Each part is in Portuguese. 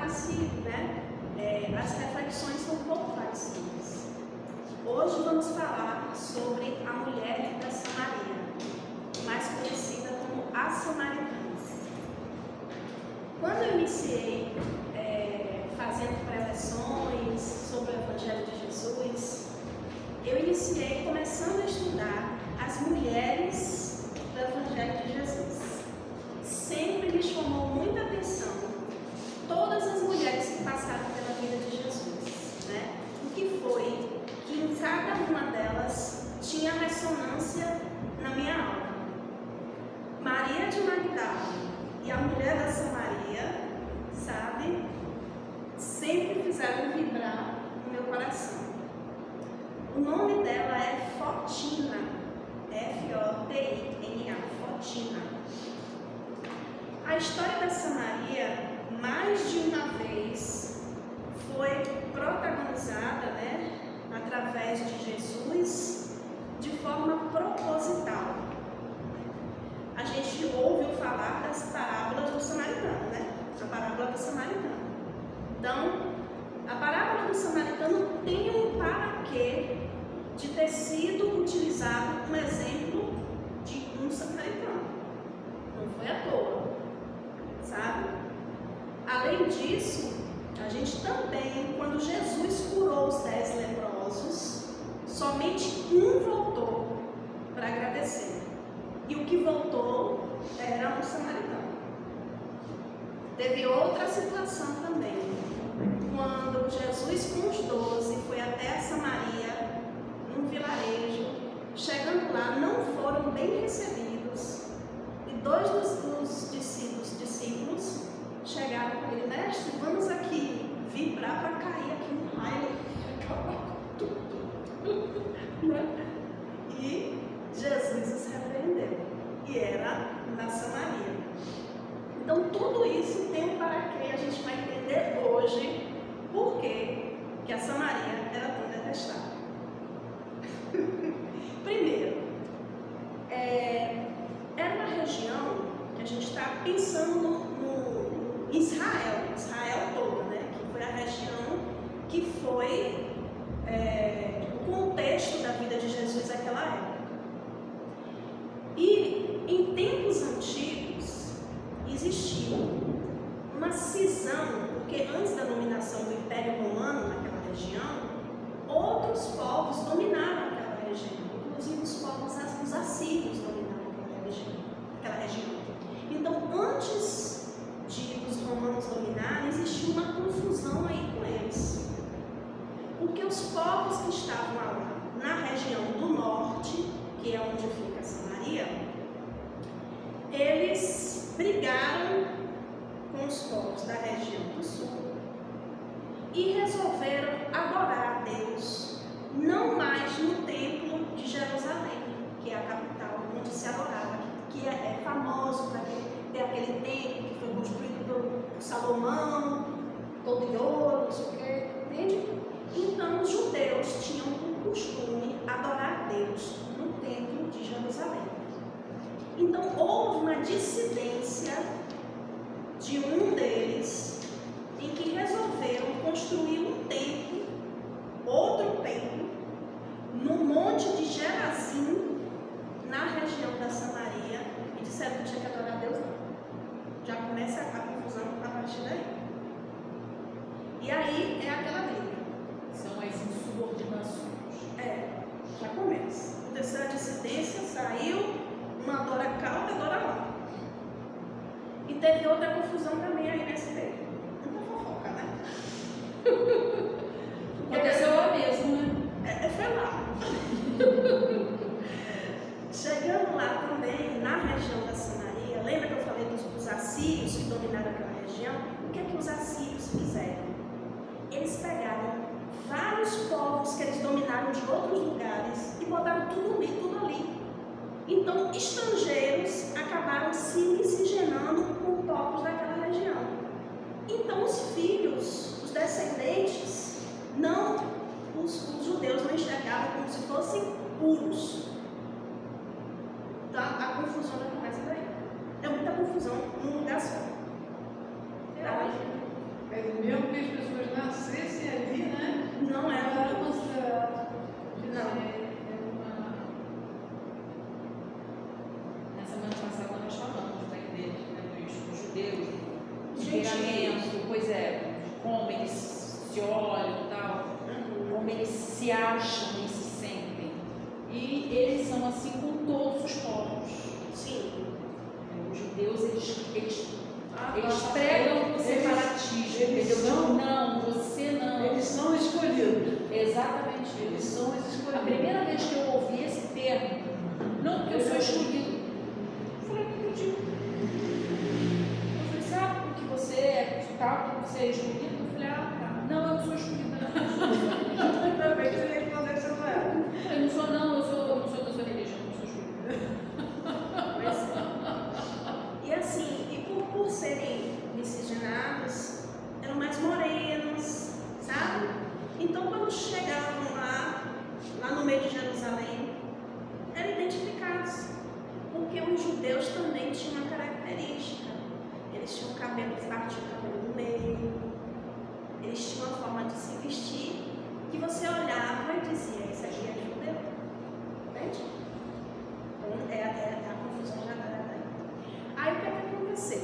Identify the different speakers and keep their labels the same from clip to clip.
Speaker 1: parecido, né? As reflexões são um pouco parecidas. Hoje vamos falar sobre a mulher da Samaria, mais conhecida como a Samaritana. Quando eu iniciei fazendo preleções sobre o Evangelho de Jesus, eu iniciei começando a estudar as mulheres do Evangelho de Jesus. Sempre me chamou muita atenção todas as mulheres que passaram pela vida de Jesus, né? O que foi que em cada uma delas tinha ressonância na minha alma. Maria de Magdala e a mulher da Samaria, sabe, sempre fizeram vibrar no meu coração. O nome dela é Fotina, F-O-T-I-N-A, Fotina. A história da Samaria, mais de uma vez, foi protagonizada, né, através de Jesus, de forma proposital. A gente ouviu falar das parábolas do samaritano, né? A parábola do samaritano. Então, a parábola do samaritano tem um paraquê de ter sido utilizado um exemplo de um samaritano. Não foi à toa, sabe? Além disso, a gente também, quando Jesus curou os 10 leprosos, somente um voltou para agradecer. E o que voltou era um samaritano. Teve outra situação também. Quando Jesus com os 12 foi até Samaria, num vilarejo, chegando lá, não foram bem recebidos. E 2 dos discípulos chegaram com ele: mestre, vamos aqui vibrar para cair aqui um raio e acabar com tudo. E Jesus os repreendeu. E era na Samaria. Então tudo isso tem um paraquê. A gente vai entender hoje por que a Samaria era tão detestada. Primeiro, era uma região que a gente está pensando no Israel toda, né? Que foi a região que foi o contexto da vida de Jesus naquela época. E em tempos antigos existia uma cisão, porque antes da dominação do Império Romano naquela região, outros povos dominaram aquela região, inclusive os povos, os assírios dominaram aquela região. Então, antes dos romanos dominarem, existia uma confusão aí com eles, porque os povos que estavam lá na região do norte, que é onde fica Samaria, eles brigaram com os povos da região do sul e resolveram adorar a Deus, não mais no templo de Jerusalém, que é a capital onde se adorava, que é famoso para ter aquele templo que foi construído por Salomão, todo de ouro, não sei o quê, entende? Então os judeus tinham por costume adorar a Deus no templo de Jerusalém. Então houve uma dissidência de um deles, em que resolveram construir um templo, outro templo, no monte de Gerazim, na região da Samaria, e disseram que tinha que adorar a Deus não. Já começa a confusão a partir daí. E aí é aquela briga.
Speaker 2: São as insubordinações.
Speaker 1: Já começa. Aconteceu a dissidência, saiu, uma adora cá, outra adora lá. E teve outra confusão também aí nesse meio. Muita fofoca, né?
Speaker 2: Aconteceu lá mesmo, né?
Speaker 1: Foi lá. Chegando lá também, na região da Samaria, lembra que eu falei dos assírios que dominaram aquela região? O que é que os assírios fizeram? Eles pegaram vários povos que eles dominaram de outros lugares e botaram tudo ali. Então, estrangeiros acabaram se miscigenando com povos daquela região. Então, os filhos, os descendentes, os judeus não enxergavam como se fossem puros. Então, a confusão já começa daí. É muita confusão num lugar só.
Speaker 2: Tá?
Speaker 3: Mas mesmo que as pessoas nascessem ali, né?
Speaker 1: Não era
Speaker 3: considerado.
Speaker 1: Não.
Speaker 2: Na semana passada nós falamos da igreja, né, dos judeus, do
Speaker 1: Gentios.
Speaker 2: temperamento, pois é, como eles se olham e tal, como eles se acham e se sentem. E eles são assim com todos os povos.
Speaker 1: Sim.
Speaker 2: Os judeus, eles
Speaker 3: nossa,
Speaker 2: pregam o separatismo.
Speaker 3: eles são-
Speaker 2: Não, você não.
Speaker 3: Eles são escolhidos.
Speaker 2: Exatamente
Speaker 3: Eles
Speaker 2: isso.
Speaker 3: são os escolhidos.
Speaker 2: A primeira vez que eu ouvi esse termo, não porque eu sou escolhido, eu falei, não entendi. Eu falei, sabe porque você é tal, porque você é escolhido? Eu falei, ah, tá. Não, eu não sou escolhida.
Speaker 3: Ainda bem que você respondeu que você não era.
Speaker 2: Eu falei, não sou não, eu não sou da sua religião, eu não sou escolhida.
Speaker 1: E assim, por serem miscigenados, eram mais morenos, sabe? Então, quando chegavam lá no meio de Jerusalém, eram identificados, porque os judeus também tinham uma característica. Eles tinham cabelo, eles partiam o cabelo no meio, eles tinham uma forma de se vestir, que você olhava e dizia, esse aqui é judeu. Entende? Então, a confusão já está aí. Aí, o que é que aconteceu?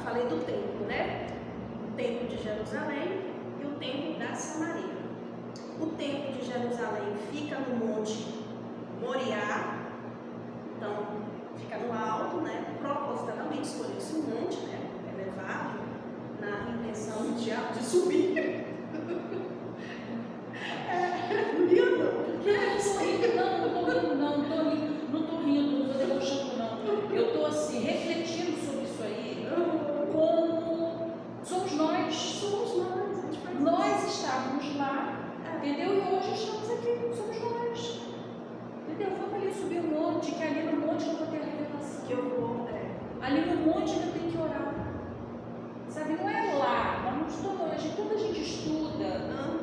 Speaker 1: Falei do templo, né? O templo de Jerusalém e o templo da Samaria. O templo de Jerusalém fica no monte Moriá, então fica no alto, né? Propositadamente escolheu-se um monte, né? Elevado, na intenção de subir. Lindo!
Speaker 2: Não estou rindo, não estou debochando, não. Eu estou assim, refletindo sobre isso aí, como somos nós. Nós estávamos lá, entendeu? E hoje estamos aqui, somos nós. Entendeu? Vamos ali subir o monte, que ali no monte eu vou ter a revelação.
Speaker 1: Que eu vou,
Speaker 2: Ali no monte eu tenho que orar. Sabe, não é lá, nós não estudamos, quando a gente estuda,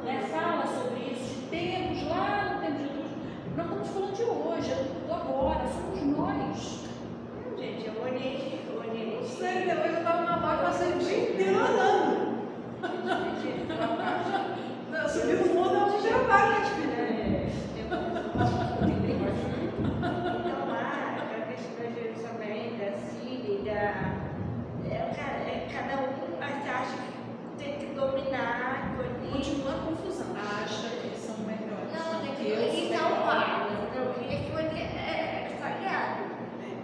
Speaker 2: né, fala sobre isso, de tempos lá no tempo de Jesus, nós estamos falando de hoje, do agora, somos nós.
Speaker 1: gente, eu olhei.
Speaker 3: Não sei, depois eu estava na barca, passei o dia inteiro andando. Eu subi no mundo, eu não tinha barca, filha.
Speaker 4: Então lá, a questão da Jerusalém, da Síria, cada um acha que tem que dominar,
Speaker 1: Continua a confusão.
Speaker 2: Acha que eles são melhores.
Speaker 4: não, tem que
Speaker 2: Deus
Speaker 4: ele
Speaker 2: é
Speaker 4: tá
Speaker 2: melhor.
Speaker 4: lá, não, e é que ele é falhado,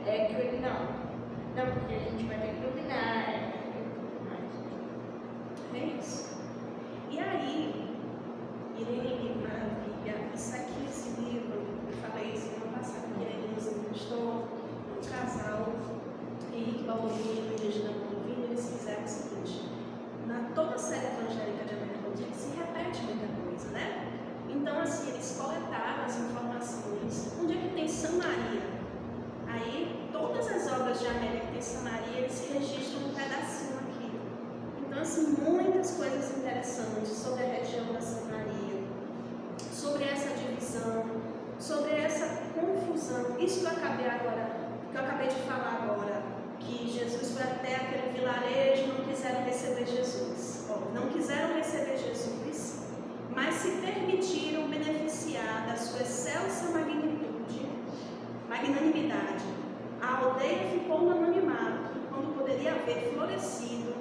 Speaker 4: é que ele não, porque a gente vai ter que dominar,
Speaker 1: É isso. E aí, Irene, maravilha, isso aqui, esse livro, eu falei isso no passado, que Irene nos emprestou, um casal, Henrique Baldomino e Regina Baldomino, eles fizeram o seguinte, toda a série evangélica de América Latina se repete muita coisa, né? Então, assim, eles coletaram as informações, onde é que tem Samaria? Aí, todas as obras de América que tem Samaria, eles registram um pedacinho aqui. Então, assim, muitas coisas interessantes sobre a região da Samaria, sobre essa divisão, sobre essa confusão. Isso que eu acabei de falar agora, que Jesus foi até aquele vilarejo e não quiseram receber Jesus. Não quiseram receber Jesus, mas se permitiram beneficiar da sua excelsa magnanimidade. A aldeia ficou no anonimato, quando poderia haver florescido,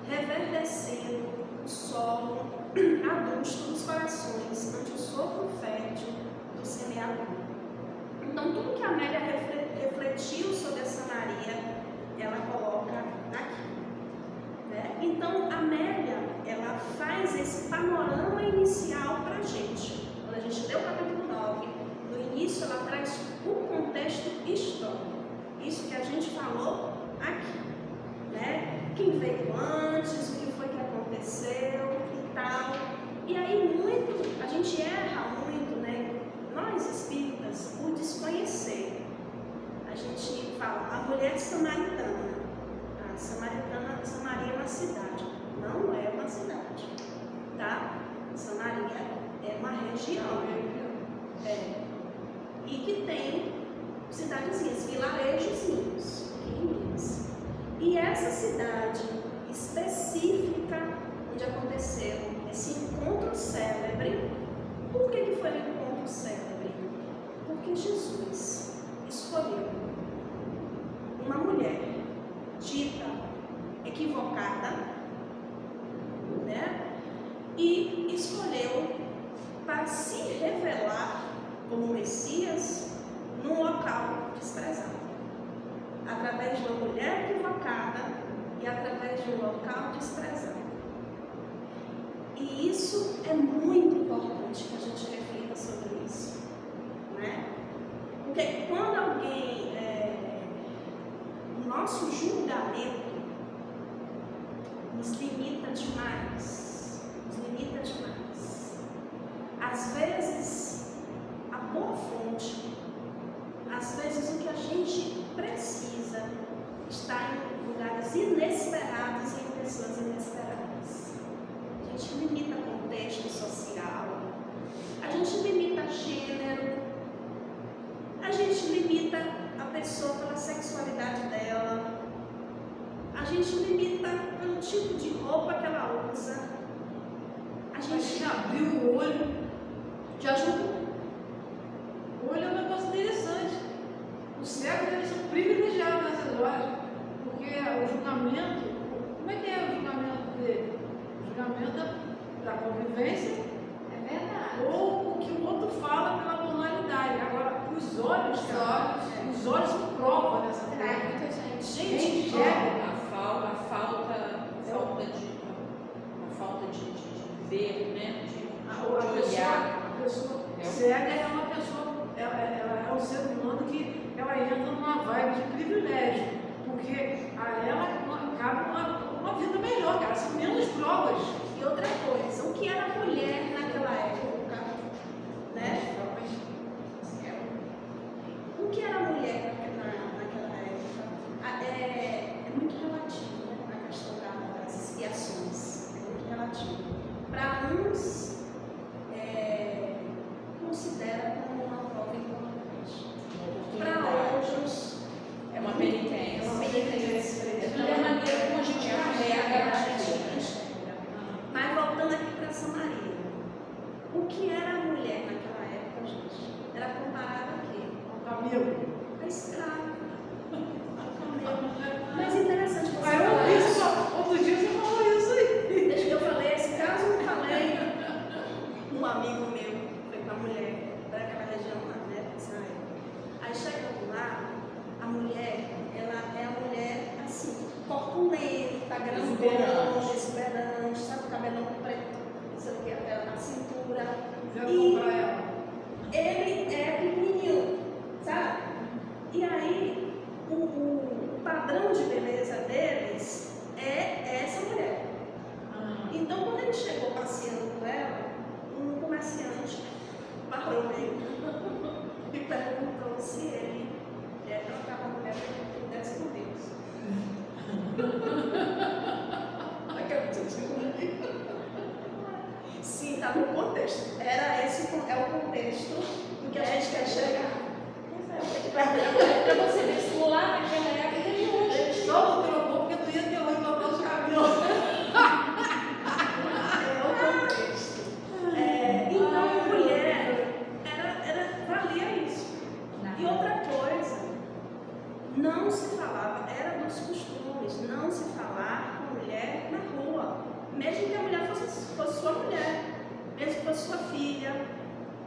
Speaker 1: reverdecendo o solo adusto dos corações ante o sopro fértil do semeador. Então, tudo que a Amélia refletiu sobre a Samaria, ela coloca aqui. Né? Então, a Amélia, ela faz esse panorama inicial para a gente. Quando a gente lê o capítulo 9, no início ela traz um contexto histórico. Isso que a gente falou aqui. Né? Quem veio antes, o que foi que aconteceu e tal. E aí a gente erra muito, né? Nós espíritas, por desconhecer. A gente fala, a mulher samaritana. Samaria é uma cidade. Não é uma cidade. Tá? Samaria é uma região. E que tem cidadezinhas, vilarejozinhos. E essa cidade específica onde aconteceu esse encontro célebre, por que foi um encontro célebre? Porque Jesus escolheu uma mulher dita equivocada, né? E escolheu para se revelar como Messias num local desprezado, através de uma mulher equivocada e através de um local desprezado. E isso é muito importante que a gente reflita sobre isso, né? Porque quando alguém, o nosso julgamento nos limita demais, Às vezes, a boa fonte, às vezes o que a gente precisa está em lugares inesperados e em pessoas inesperadas. A gente limita contexto social, a gente limita gênero, a gente limita a pessoa pela sexualidade dela, a gente limita pelo tipo de roupa que ela usa, a gente
Speaker 3: abriu o olho.
Speaker 1: já julgou.
Speaker 3: O olho é um negócio interessante. Os cegos, eles são privilegiados nessas horas, porque o julgamento, como é que é o julgamento dele? O julgamento da convivência,
Speaker 4: É verdade.
Speaker 3: ou o que o outro fala pela tonalidade. Agora, os olhos são prova dessa
Speaker 4: Trai
Speaker 3: coisa.
Speaker 4: muita gente.
Speaker 3: Gente,
Speaker 2: A
Speaker 3: chega.
Speaker 2: falta de ver, né?
Speaker 3: A
Speaker 2: De olhar.
Speaker 3: pessoa cega é uma pessoa, ela é um ser humano que ela entra numa vibe de privilégio, porque a ela cabe uma vida melhor, cara, são menos provas.
Speaker 1: E outra coisa, o que era mulher naquela época, né? O que era mulher naquela época? É muito relativo, né? A questão das expiações, é muito relativo. Para uns, considera como uma prova importante. Para outros,
Speaker 2: É uma penitência.
Speaker 1: é uma penitência.
Speaker 2: É a maneira como a gente carrega a gente.
Speaker 1: Mas voltando aqui para Samaria, o que era a mulher naquela época, gente? Era comparada a quê?
Speaker 3: O camelo.
Speaker 1: A escrava. A camelo. Mas interessante você
Speaker 3: Aí eu
Speaker 1: falar
Speaker 3: ouvi
Speaker 1: isso.
Speaker 3: isso, outro dia você falou isso aí.
Speaker 1: Desde que eu falei esse caso, eu falei. Um amigo meu foi com a mulher daquela região lá, né? Israel. Aí chegando lá, a mulher, ela é a mulher assim, corpulenta, grandona, exuberante, sabe, o cabelão preto, não sei o que, até na cintura.
Speaker 3: Quero
Speaker 1: E
Speaker 3: comprar ela.
Speaker 1: ele é pequenininho, sabe? E aí, o padrão de beleza deles é essa mulher. Então, quando ele chegou passeando com ela, um comerciante parou ele e perguntou se ele trocava a mulher por 10 por Deus. Sim, está no contexto. É o contexto em que a gente quer chegar.
Speaker 2: Para você ver se lá naquela época ele hoje.
Speaker 3: Ele só não trocou porque tu ia ter hoje botar os cabelos.
Speaker 1: É o contexto. Então, mulher valia isso. E outra coisa, não se falava, era dos costumes, não se falar com mulher na rua. Mesmo que a mulher fosse sua mulher, mesmo que fosse sua filha,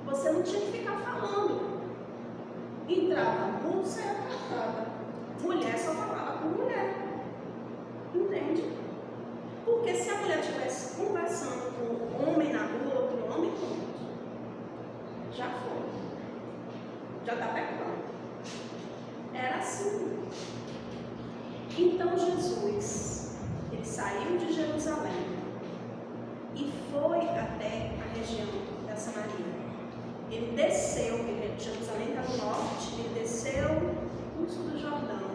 Speaker 1: você não tinha que ficar falando. Entrava no cercado, mulher só falava com mulher. Entende? Porque se a mulher estivesse conversando com o homem na rua, outro homem, pronto. Já foi. Já está pecando. Era assim. Então Jesus, ele saiu de Jerusalém e foi até a região da Samaria. Ele desceu, Jerusalém está no norte, ele desceu o curso do Jordão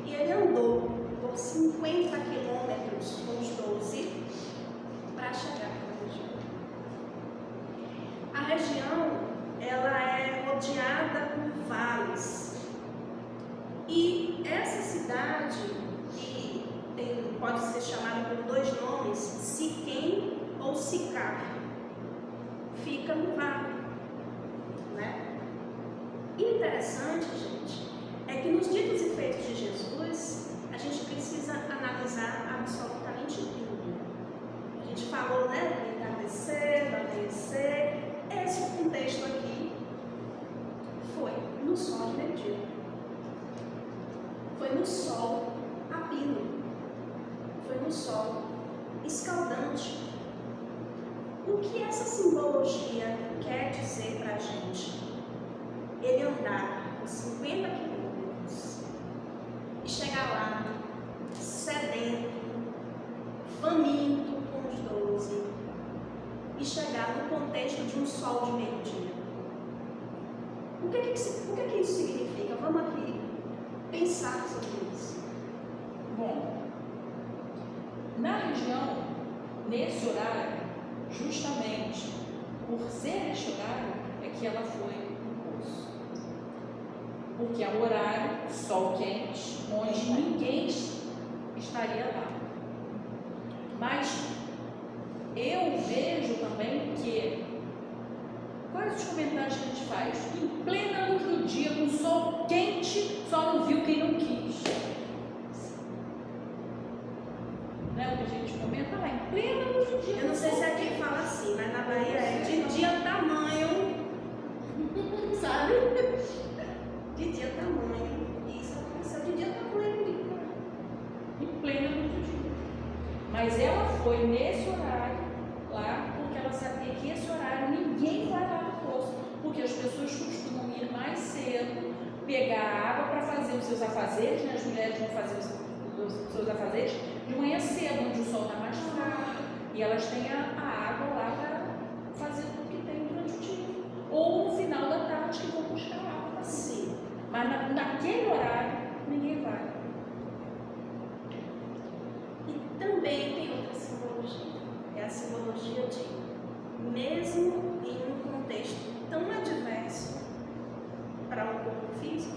Speaker 1: e ele andou por 50 quilômetros com os 12 para chegar na região. A região, ela é rodeada por vales. E essa cidade, que pode ser chamado por dois nomes, Siquém ou Sicar. Fica no vale, né? E interessante, gente, é que nos ditos e feitos de Jesus, a gente precisa analisar absolutamente tudo. A gente falou, né, do entardecer, do amanhecer. Esse contexto aqui foi no sol de meio-dia. Foi no sol a pino. Foi no sol escaldante. O que essa simbologia quer dizer para a gente? Ele andar os 50 quilômetros e chegar lá sedento, faminto com os 12 e chegar no contexto de um sol de meio-dia. O que isso significa? Vamos aqui pensar sobre isso.
Speaker 2: Bom, na região, nesse horário, justamente por ser este horário, é que ela foi no poço. Porque é um horário, sol quente, onde ninguém estaria lá. Mas eu vejo também que, quais os comentários que a gente faz? Em plena luz do dia, com sol quente, só não viu quem não quis. Não é o que a gente comenta lá, em plena luz do dia.
Speaker 1: Eu não sei se aqui fala assim, mas na Bahia é de dia tamanho, sabe? De dia tamanho. Isso aconteceu de dia tamanho.
Speaker 2: Em plena luz do dia. Mas ela foi nesse horário lá, porque ela sabia que esse horário ninguém vai lá no poço, porque as pessoas costumam ir mais cedo, pegar água para fazer os seus afazeres, né? As mulheres vão fazer os seus afazeres de manhã cedo, onde o sol está mais fraco, e elas têm a água lá para fazer tudo que tem durante o dia. Ou no final da tarde que vão buscar água para si. Mas naquele horário ninguém vai.
Speaker 1: E também tem outra simbologia. É a simbologia de, mesmo em um contexto tão adverso para um corpo físico,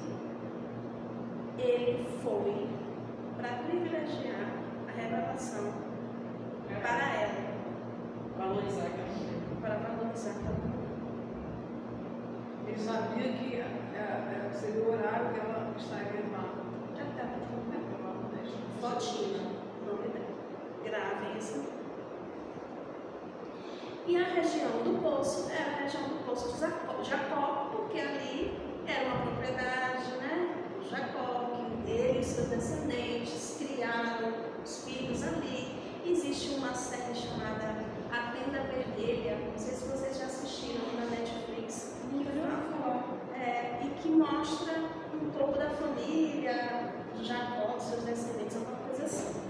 Speaker 1: ele foi para privilegiar a revelação para ela,
Speaker 2: Valorizar aquela mulher.
Speaker 1: para valorizar aquela mulher.
Speaker 3: Ele sabia que seria o horário que ela estaria lá.
Speaker 1: Já estava Fotina, nome dela. Gravem isso. E a região do poço era a região do poço de Jacó, porque ali era uma propriedade, né? De Jacó, que ele e seus descendentes criaram os filhos ali. Existe uma série chamada A Tenda Vermelha, não sei se vocês já assistiram na Netflix, e que mostra um pouco da família de Jacó, seus descendentes, alguma coisa assim.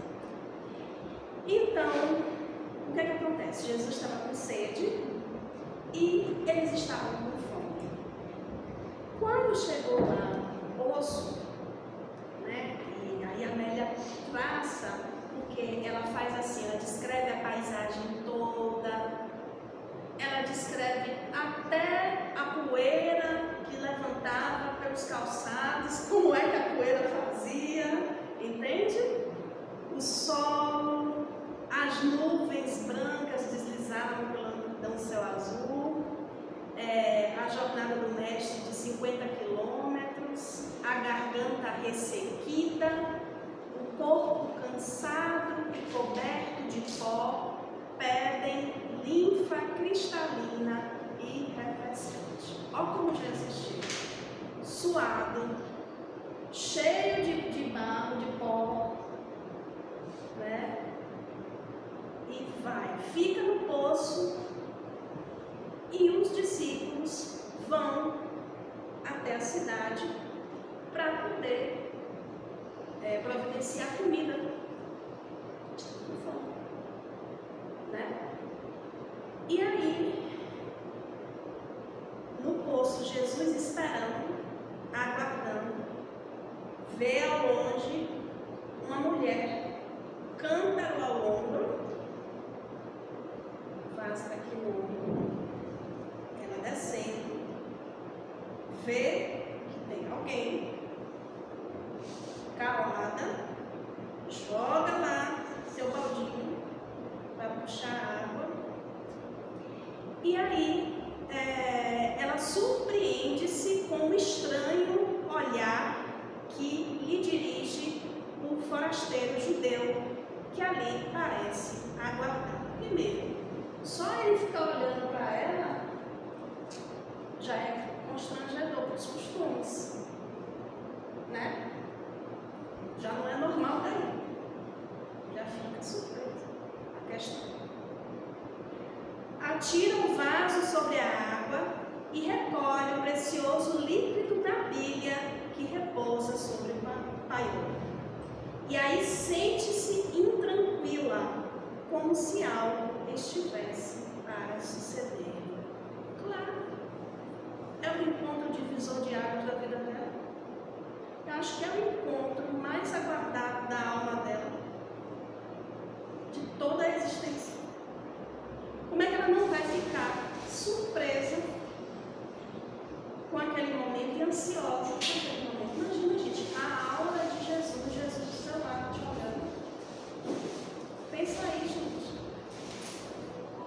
Speaker 1: Então, o que é que acontece? Jesus estava com sede e eles estavam com fome. Quando chegou lá no poço, né, e aí a Amélia traça, porque ela faz assim, ela descreve a paisagem toda, ela descreve até a poeira que levantava pelos calçados, como é que a poeira fazia, entende? O sol, as nuvens brancas deslizavam pelo céu azul, a jornada do mestre de 50 quilômetros, a garganta ressequida, o corpo cansado e coberto de pó, pedem linfa cristalina e refrescante. Olha como Jesus chega, suado, cheio de barro, de pó, né? E vai, fica no poço e os discípulos vão até a cidade para poder providenciar comida. Estão com fome, né? E aí, no poço, Jesus esperando, aguardando, vê ao longe uma mulher, cântaro ao ombro, vaso aqui no ombro, ela descendo, vê que tem alguém calada, já é constrangedor para os costumes, né? Já não é normal daí. Já fica surpresa a questão. Atira o vaso sobre a água e recolhe o precioso líquido da bilha que repousa sobre o paiol. E aí sente-se intranquila, como se algo estivesse para suceder. Claro, é o encontro divisor de águas da vida dela. Eu acho que é o encontro mais aguardado da alma dela, de toda a existência. Como é que ela não vai ficar surpresa com aquele momento e ansiosa com aquele momento? Imagina, gente, a aura de Jesus do seu lado te olhando. Pensa aí, gente.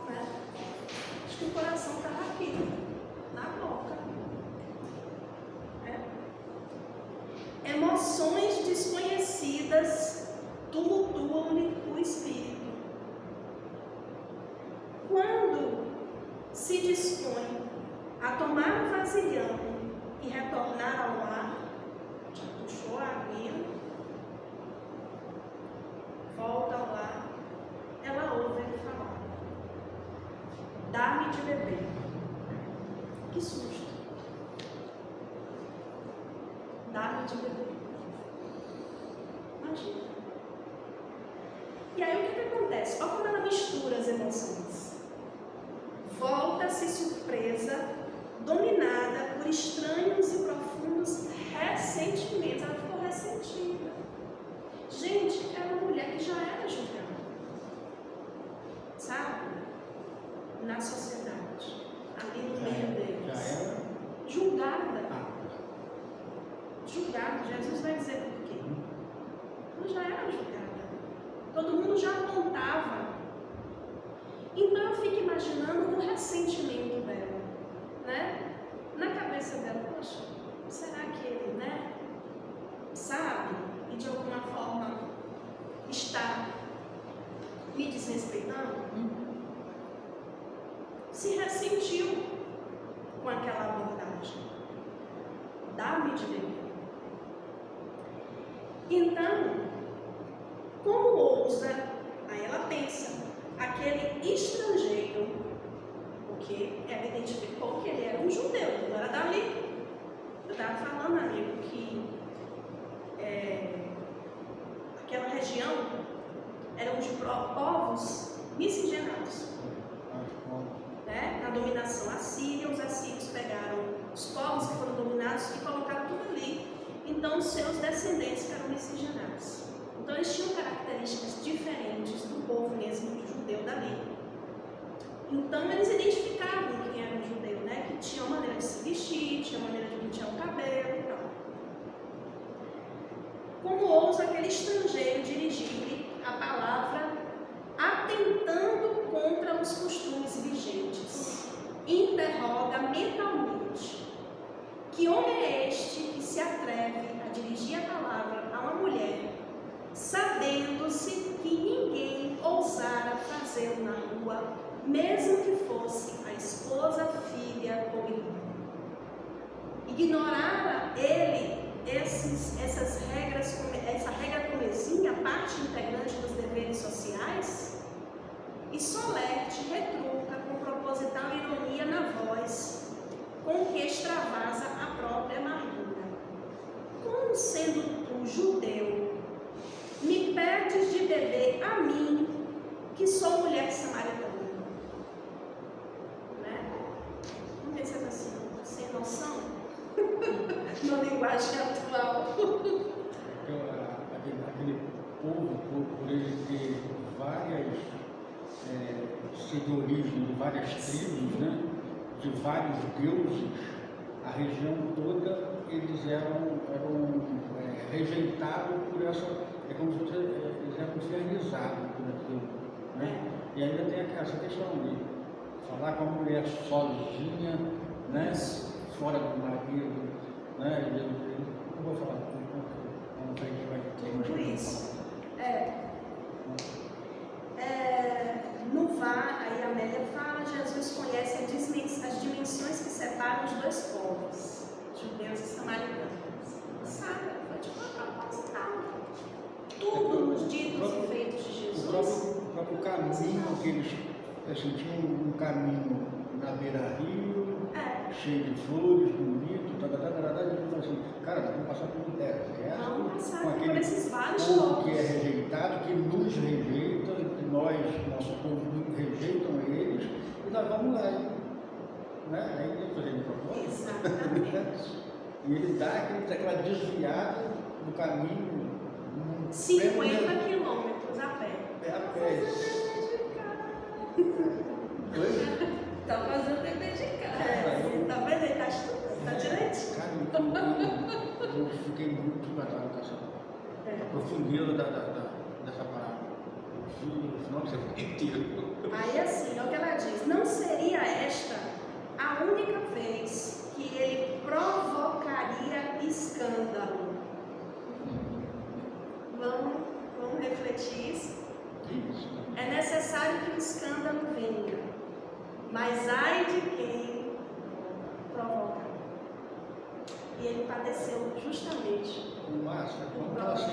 Speaker 1: Né? Acho que o coração estava aqui, na boca. Emoções desconhecidas tumultuam-lhe o espírito. Quando se dispõe a tomar o vasilhão e retornar ao lar, já puxou a aguinha, volta ao lar, ela ouve ele falar: dá-me de beber. Que susto! Dá-me de beber. Imagina. E aí o que acontece? Olha como ela mistura as emoções. Volta-se surpresa, dominada por estranhos e profundos ressentimentos. Ela ficou ressentida. Gente, era uma mulher que já era julgada, sabe? Na sociedade, ali no meio deles.
Speaker 5: Já era?
Speaker 1: Julgada. Julgada. Jesus vai dizer por quê. Ela já era julgada. Todo mundo já apontava. Então eu fico imaginando o ressentimento dela, né? Na cabeça dela, poxa, será que ele, né? Sabe? E de alguma forma está me desrespeitando? Se ressentiu com aquela abordagem. Dá-me de beber. Então, como ousa, aí ela pensa, aquele estrangeiro, porque ela identificou que ele era um judeu, ele não era dali. Eu estava falando, amigo, que aquela região eram de povos miscigenados, né? Na dominação assíria, os assírios pegaram os povos que foram dominados e colocaram tudo ali. Então, os seus descendentes ficaram miscigenados. Então, eles tinham características diferentes do povo mesmo judeu dali. Então, eles identificavam quem era um judeu, né? Que tinha uma maneira de se vestir, tinha uma maneira de pentear o cabelo e tal. Como ousa aquele estrangeiro dirigir-lhe a palavra, atentando contra os costumes vigentes? Interroga mentalmente: que homem é este que se atreve a dirigir a palavra a uma mulher, sabendo-se que ninguém ousara fazê-lo na rua, mesmo que fosse a esposa, filha ou irmã? Ignorara ele essa regra comezinha, parte integrante dos deveres sociais? E Solerte retruca com proposital ironia na voz, com que extravasa a própria amargura: como sendo tu judeu, me pedes de beber a mim, que sou mulher samaritana? Né? Vamos ver se é assim, sem noção? Na linguagem atual.
Speaker 5: Aquele povo, por ele ter várias seguidores, várias tribos, né? De vários deuses, a região toda, eles eram rejeitados por essa. É como se eles eram infernizados por aquilo, né? E ainda tem essa questão de falar com a mulher sozinha, né? Fora do marido, né? Eu vou falar não sei que vai ter
Speaker 1: Tudo isso. No VAR, aí a Amélia fala, Jesus conhece as dimensões que separam os dois povos, judeus e samaritanos. Sabe? Foi tipo uma proposital. Tudo nos ditos e feitos de Jesus.
Speaker 5: O próprio caminho que eles tinham um caminho na beira-rio, cheio de flores, bonito, e ele falou assim, cara, vamos passar por um deserto,
Speaker 1: Vamos passar
Speaker 5: com
Speaker 1: por
Speaker 5: aquele
Speaker 1: esses vários
Speaker 5: povo que é
Speaker 1: povos.
Speaker 5: rejeitado, que nos rejeita, que nosso povo rejeitam eles, e nós vamos lá. Né? Aí ele fazia de propósito.
Speaker 1: Exatamente.
Speaker 5: E ele dá aquela desviada do caminho.
Speaker 1: 50 quilômetros a pé.
Speaker 5: É a pé.
Speaker 2: Tá fazendo dever de casa.
Speaker 1: Tá vendo? Ele tá estudando, tá direitinho.
Speaker 5: Cara, eu fiquei muito encantado com essa profundeza dessa palavra. No final você fica inteiro.
Speaker 1: Aí assim, é o que ela diz, não seria esta a única vez que ele provocaria escândalo. Vamos refletir isso. É necessário que o escândalo venha, mas ai de quem provoca. E ele padeceu justamente.
Speaker 5: Márcia, quando fala assim,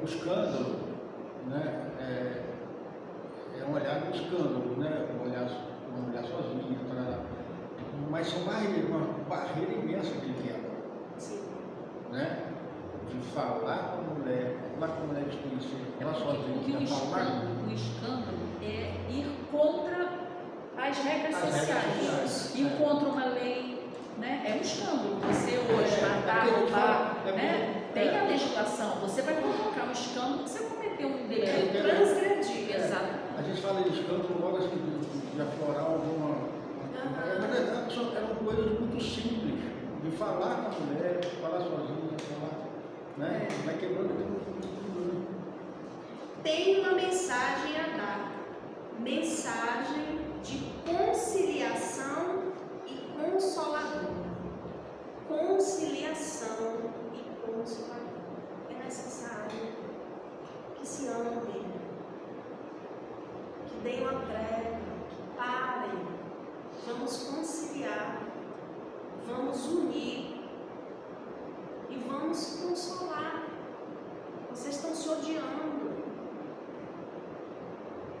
Speaker 5: o escândalo, né, é um olhar no escândalo, né, um olhar sozinho, mas são uma barreira imensa que ele quebra.
Speaker 1: Sim.
Speaker 5: Né? De falar com a mulher desconhecida, falar sozinho, falar.
Speaker 2: O escândalo é ir contra as regras sociais, ir contra uma lei, né? É um escândalo. Você hoje matar, roubar, né? Tem a legislação, você vai provocar um escândalo, você cometeu um delito.
Speaker 1: Transgredir.
Speaker 2: Exato.
Speaker 5: A gente fala de escândalo logo assim, de aflorar alguma. Mas eram coisas muito simples, de falar com a mulher, falar sozinha, falar. Né? Vai quebrando tudo.
Speaker 1: Tem uma mensagem a dar, mensagem de conciliação e consolador. Conciliação e consolador. É necessário que se amem, que deem uma trégua, que parem. Vamos conciliar, vamos unir e vamos consolar. Vocês estão se odiando.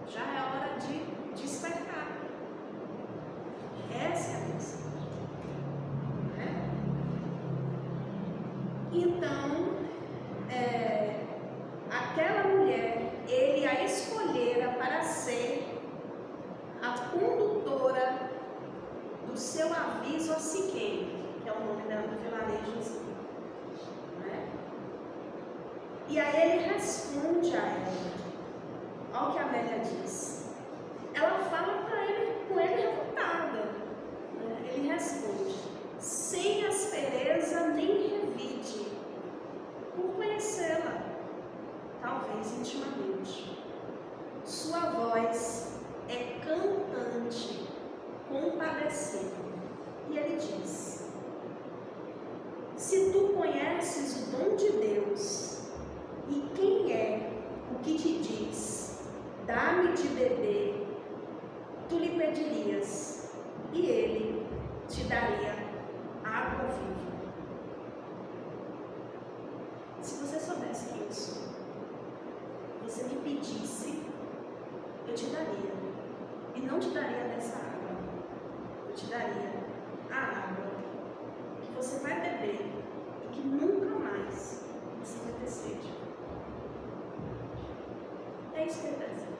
Speaker 1: Já é hora de despertar. Essa é a mensagem. Né? Então, aquela mulher, ele a escolhera para ser a condutora do seu aviso a Siquém, que é o nome do vilarejo. E aí ele responde a ela. Olha o que a velha diz. Ela fala para ele, com ele revoltada. Ele responde, sem aspereza nem revide, por conhecê-la, talvez intimamente. Sua voz é cantante, compadecida. E ele diz, se tu conheces o dom de Deus, e quem é o que te diz, dá-me de beber, tu lhe pedirias, e ele te daria água viva. Se você soubesse isso, você me pedisse, eu te daria. E não te daria dessa água, eu te daria a água que você vai beber e que nunca mais você vai ter sede. É isso que ele está dizendo.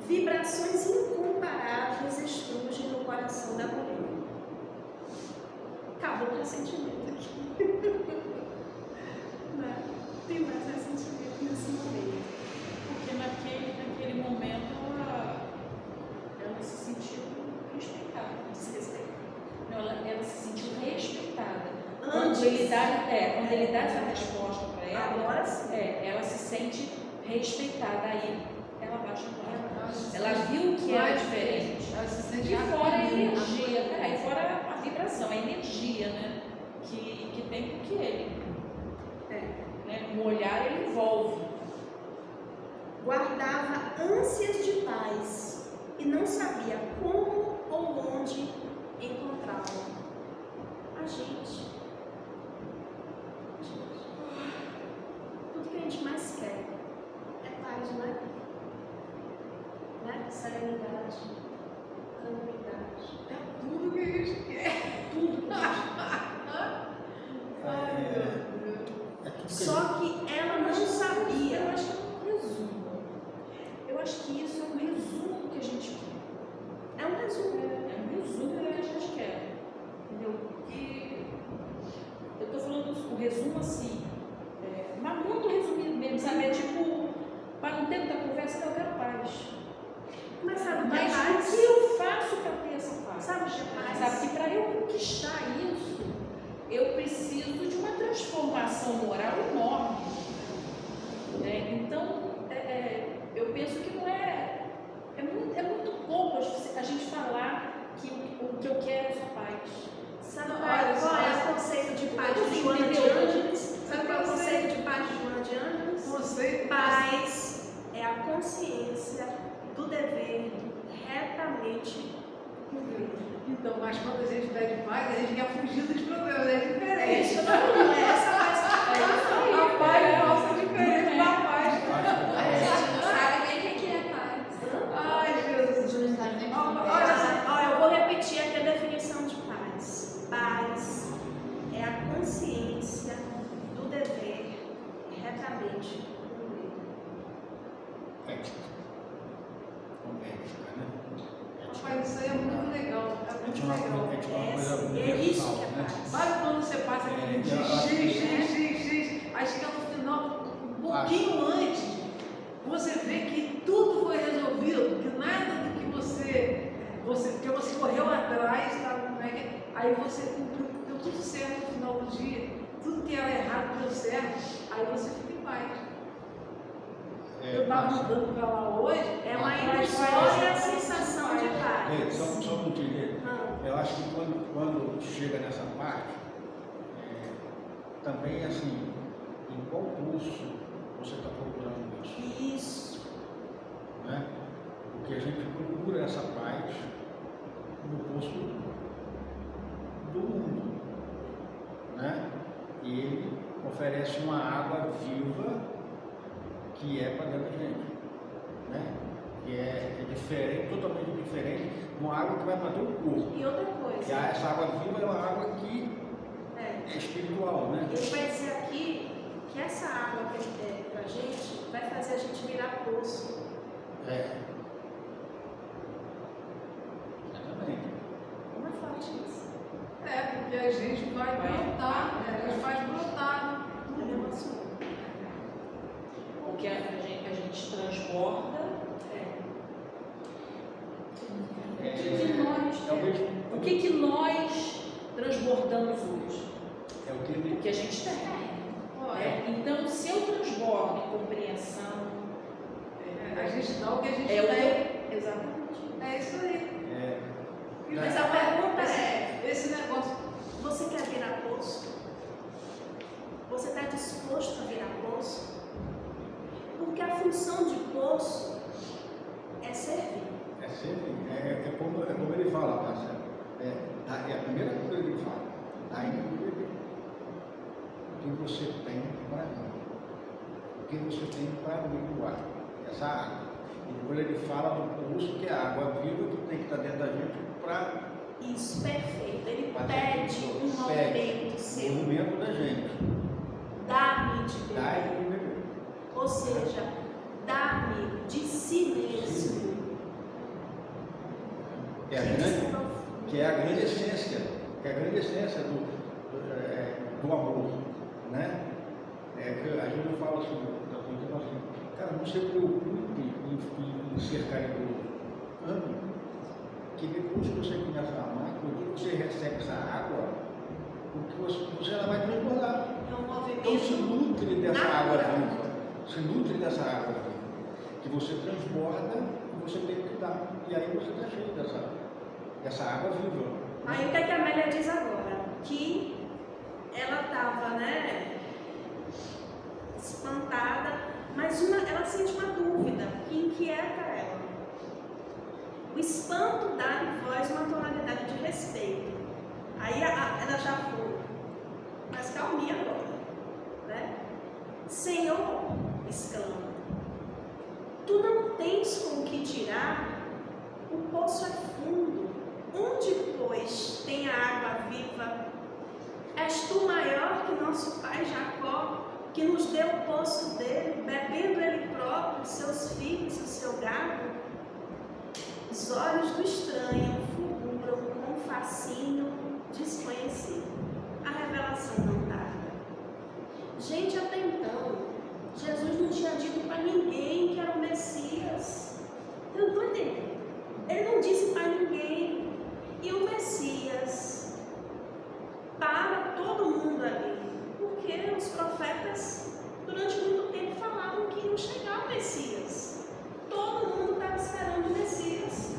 Speaker 1: Vibrações incomparáveis estrugem no coração da mulher. Acabou o ressentimento aqui. Não, tem mais ressentimento nesse momento.
Speaker 2: Porque naquele momento ela se sentiu respeitada.
Speaker 1: Desrespeito.
Speaker 2: Não, ela se sentiu respeitada.
Speaker 1: Antes.
Speaker 2: Quando ele dá essa resposta para ela,
Speaker 1: Agora sim.
Speaker 2: ela se sente respeitada. Aí ela baixa a guarda. Ela viu que era diferente.
Speaker 3: Ela se sente
Speaker 2: E fora a
Speaker 3: acolhida.
Speaker 2: energia, e fora a vibração, a energia, né? Que tem com que ele. Né? O olhar ele envolve.
Speaker 1: Guardava ânsias de paz e não sabia como ou onde encontrá-lo. A gente. Tudo que a gente mais quer é paz, não é? Né? Serenidade, tranquilidade.
Speaker 3: É tudo que a gente quer.
Speaker 1: Tudo que a gente
Speaker 3: Ai, meu Deus.
Speaker 5: É tudo que
Speaker 1: Só que ela não sabia.
Speaker 2: Eu acho que é um resumo. Eu acho que isso é um resumo do que a gente quer.
Speaker 1: É um resumo.
Speaker 2: É um resumo do que a gente quer. Entendeu? Porque eu estou falando um resumo assim, mas muito resumido mesmo, sabe? É tipo, para não ter muita conversa, eu quero paz.
Speaker 1: Mas sabe o que é
Speaker 2: Mas o
Speaker 1: paz?
Speaker 2: que eu faço para ter essa paz?
Speaker 1: Sabe o que é paz?
Speaker 2: Sabe que para eu conquistar isso, eu preciso de uma transformação moral enorme. Então, eu penso que não é. É muito pouco a gente falar que o que eu quero é só paz.
Speaker 1: Sabe qual é o conceito de paz de Joana de Ângeles? Sabe qual é o conceito de paz de Joana de Ângeles?
Speaker 3: Conceito.
Speaker 1: Paz é a consciência do dever retamente cumprido.
Speaker 3: Então, mas quando a gente pede paz, a gente quer fugir dos problemas, é diferente.
Speaker 1: Não é essa paz que
Speaker 3: A paz nossa é diferente da paz.
Speaker 6: A gente não sabe nem o que é paz.
Speaker 3: Ai, Jesus.
Speaker 1: Olha, eu vou repetir aqui a definição de paz. Paz é a consciência do dever retamente cumprido.
Speaker 5: ética. Com ética, né?
Speaker 3: Rapaz, isso aí é muito legal. É muito
Speaker 5: Ética é
Speaker 3: legal.
Speaker 5: uma coisa
Speaker 1: É isso
Speaker 5: universal,
Speaker 1: que é
Speaker 5: né?
Speaker 1: paz.
Speaker 3: Sabe quando você passa aquele X, aí chega no final, um pouquinho antes, você vê que tudo foi resolvido, que nada do que porque você correu atrás, sabe como é que é? Aí você cumpriu, deu tudo certo no final do dia, tudo que era errado deu certo, aí você fica em paz. Eu estava andando para lá hoje,
Speaker 1: É uma
Speaker 3: mas
Speaker 1: ilusória sensação de
Speaker 5: Gente,
Speaker 1: paz.
Speaker 5: só um pouquinho.
Speaker 1: Não.
Speaker 5: Eu acho que quando chega nessa parte, também assim, em qual curso você está procurando isso?
Speaker 1: Isso.
Speaker 5: Né? Porque a gente procura essa paz no curso do mundo. Né? E ele oferece uma água viva que é para dentro da gente. Né? Que é diferente, totalmente diferente de uma água que vai para todo o corpo.
Speaker 1: E outra
Speaker 5: E
Speaker 1: coisa,
Speaker 5: essa água viva é uma água que
Speaker 1: é,
Speaker 5: é espiritual, né?
Speaker 1: ele vai dizer aqui que essa água que ele der pra gente vai fazer a gente virar poço.
Speaker 5: É. Exatamente.
Speaker 1: Como é forte isso?
Speaker 3: é porque a gente vai brotar, a gente faz brotar.
Speaker 1: Ele emocionou.
Speaker 2: Porque a gente transborda. O que nós transbordamos hoje?
Speaker 5: É o que ele
Speaker 2: O que a gente tem.
Speaker 3: Olha,
Speaker 2: Então, se eu transbordo em compreensão,
Speaker 3: a gente dá o que a gente
Speaker 2: é o
Speaker 3: tem.
Speaker 2: que. Exatamente.
Speaker 3: É isso aí.
Speaker 5: é,
Speaker 1: Mas a pergunta é,
Speaker 3: Esse negócio.
Speaker 1: você quer virar poço? Você está disposto a virar poço? Porque a função de poço é servir.
Speaker 5: é sempre, é como ele fala, Marcelo. É a primeira coisa que ele fala, dá em beber. O que você tem para mim? O que você tem para me doar? Essa água. E depois ele fala do curso que é a água viva que tem que estar dentro da gente para
Speaker 1: Isso, perfeito. Ele
Speaker 5: Mas
Speaker 1: pede um movimento
Speaker 5: o
Speaker 1: seu.
Speaker 5: movimento da gente.
Speaker 1: Dá-me de
Speaker 5: Dá
Speaker 1: beber.
Speaker 5: e beber.
Speaker 1: Ou seja, dá-me de si mesmo.
Speaker 5: Que é a grande essência, do amor, né? Que a gente fala assim, cara, não se preocupe em ser caridoso. Ame, que depois que você começa a amar, quando você recebe essa água, você ela vai transbordar.
Speaker 1: É um
Speaker 5: Então se
Speaker 1: movimento.
Speaker 5: nutre dessa água
Speaker 1: natural.
Speaker 5: viva, que você transborda e você tem que dar. E aí você está cheio dessa água viva.
Speaker 1: Aí o que a Amélia diz agora? Que ela estava, né, espantada, mas ela sente uma dúvida que inquieta ela. O espanto dá em voz uma tonalidade de respeito. Aí ela já foi, mas calminha agora, né? Senhor, exclama, tu não tens com o que tirar? O poço é fundo. Onde, pois, tem a água viva? És tu maior que nosso pai Jacó, que nos deu o poço dele, bebendo ele próprio, seus filhos e o seu gado? Os olhos do estranho fulguram com um fascínio desconhecido. A revelação não tarda. Gente, até então, Jesus não tinha dito para ninguém que era o Messias. Eu não estou entendendo. Ele não disse para ninguém. E o Messias, para todo mundo ali, porque os profetas, durante muito tempo, falavam que iam chegar o Messias. Todo mundo estava esperando o Messias.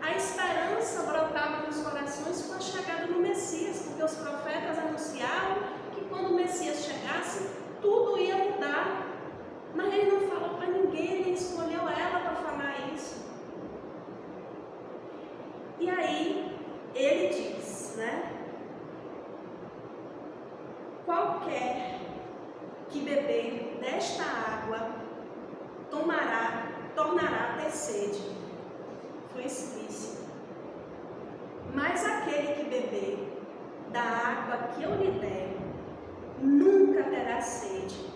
Speaker 1: A esperança brotava nos corações com a chegada do Messias, porque os profetas anunciavam que quando o Messias chegasse, tudo ia mudar. Mas ele não falou para ninguém, ele escolheu ela para falar isso. E aí, ele diz, né? Qualquer que beber desta água tornará a ter sede. Foi explícito. Mas aquele que beber da água que eu lhe der, nunca terá sede,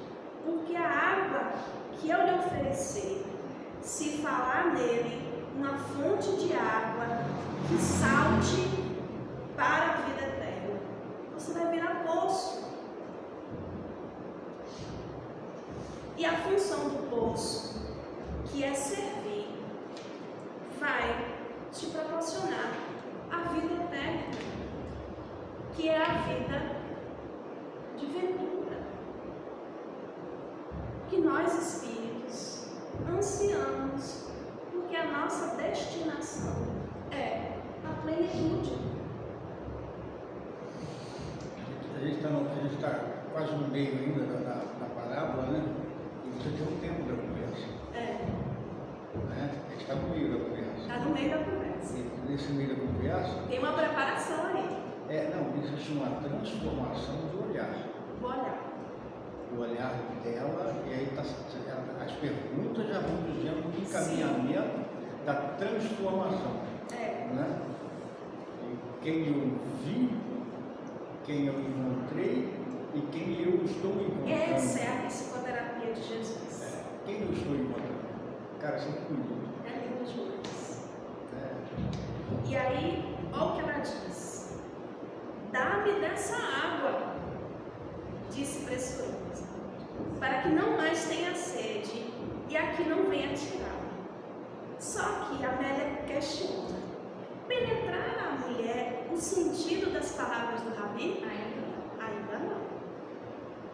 Speaker 1: porque a água que eu lhe oferecer, se falar nele uma fonte de água que salte para a vida eterna, você vai virar poço. E a função do poço, que é servir, vai te proporcionar a vida eterna, que é a vida de ventura, que nós espíritos ansiamos, porque a nossa destinação é a plenitude.
Speaker 5: A gente está quase no meio ainda da parábola, né? E você tem um tempo da conversa. Né? A gente está no meio da conversa.
Speaker 1: Está no meio da conversa.
Speaker 5: E nesse meio da conversa.
Speaker 1: Tem uma preparação aí.
Speaker 5: Não, existe uma transformação de olhar.
Speaker 1: Vou olhar.
Speaker 5: O olhar dela, e aí as perguntas já vão dizendo o encaminhamento da transformação. Né? E quem eu vi, quem eu encontrei e quem eu estou encontrando.
Speaker 1: Essa é a psicoterapia de Jesus.
Speaker 5: Quem eu estou encontrando? Cara, isso é muito bonito.
Speaker 1: É lindo demais. E aí, olha o que ela diz. Dá-me dessa água, disse pressurosa, para que não mais tenha sede e aqui não venha tirar. Só que a Amélia questiona. Penetrar a mulher o sentido das palavras do Rabi? Ainda não.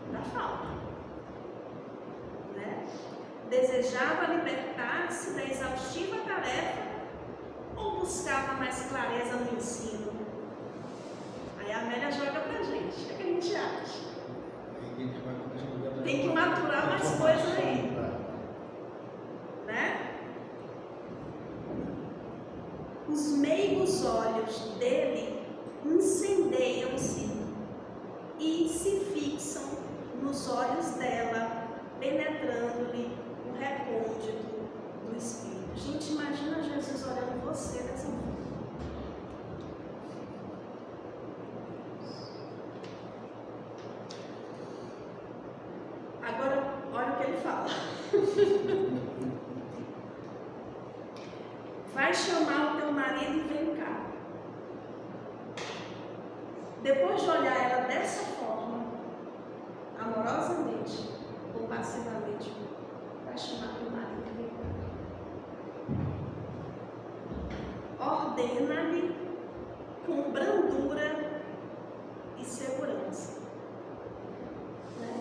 Speaker 1: Ainda falta. Né? Desejava libertar-se da exaustiva tarefa ou buscava mais clareza no ensino? Aí a Amélia joga pra gente. O que a gente acha? Tem que maturar mais coisas aí. Né? Os meigos olhos dele incendeiam-se e se fixam nos olhos dela, penetrando-lhe o recôndito do espírito. Gente, imagina Jesus olhando você dessa forma. Agora, olha o que ele fala. Vai chamar o teu marido e vem cá. Depois de olhar ela dessa forma, amorosamente, compassivamente, vai chamar teu marido e vem cá. Ordena-lhe com brandura e segurança. Né?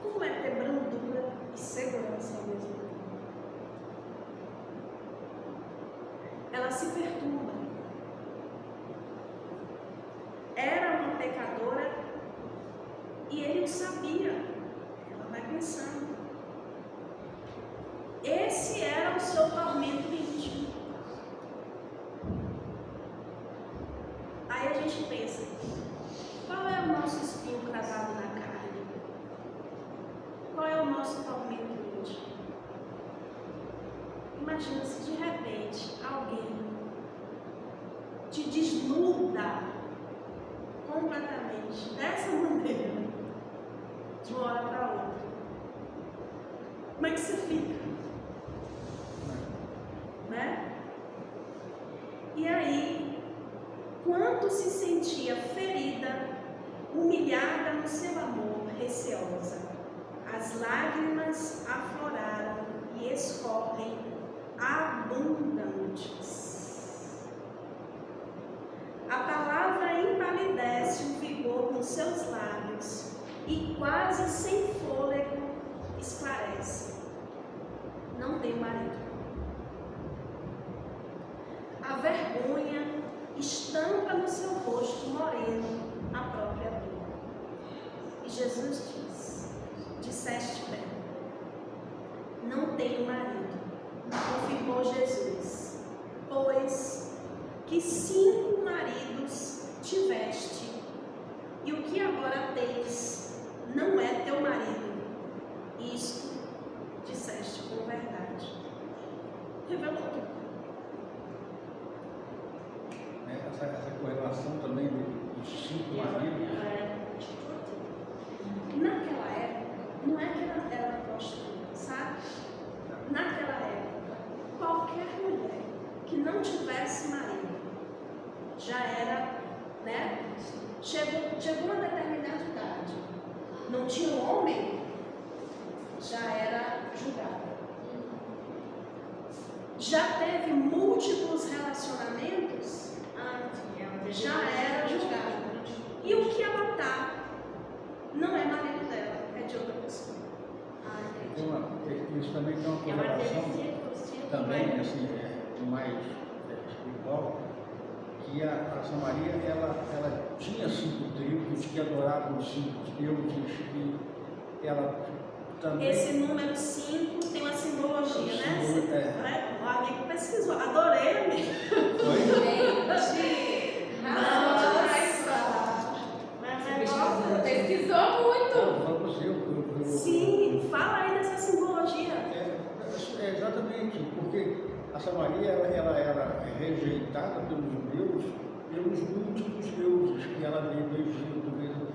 Speaker 1: Como é ter brandura e segurança ao mesmo tempo? Ela se perturba. Era uma pecadora e ele o sabia. Ela vai pensando. Esse era o seu tormento gente pensa, qual é o nosso espinho cravado na carne? Qual é o nosso tormento hoje? Imagina se de repente alguém te desnuda completamente, dessa maneira, de uma hora para outra. Como é que você fica? Né? E aí, quanto se sentia ferida, humilhada no seu amor, receosa, as lágrimas afloraram e escorrem abundantes. A palavra empalidece o vigor nos seus lábios e quase sem fôlego esclarece. Não tem marido. A vergonha estampa no seu rosto moreno a própria dor. E Jesus diz, disseste bem, não tenho marido, confirmou Jesus, pois que 5 maridos tiveste, e o que agora tens não é teu marido. Isto disseste com verdade. Revelou tudo.
Speaker 5: Essa correlação também dos 5 maridos.
Speaker 1: Naquela época, não é que ela era prostituta, sabe? Naquela época, qualquer mulher que não tivesse marido já era, né? Chegou a uma determinada idade, não tinha um homem, já era julgada. Já teve múltiplos relacionamentos, já era julgada. E o que ela está não é marido dela, é de outra pessoa.
Speaker 5: Isso também tem uma correlação, também, assim, mais espiritual, que a Samaria, ela tinha 5 tribos que adoravam os 5 deuses, e ela também...
Speaker 1: Esse número 5 tem uma simbologia, né? O amigo pesquisou, adorei, amigo.
Speaker 6: Pesquisou muito.
Speaker 1: Sim, fala aí dessa simbologia.
Speaker 5: Exatamente, porque a Samaria ela era rejeitada pelos judeus pelos múltiplos deuses que ela veio do Egito mesmo.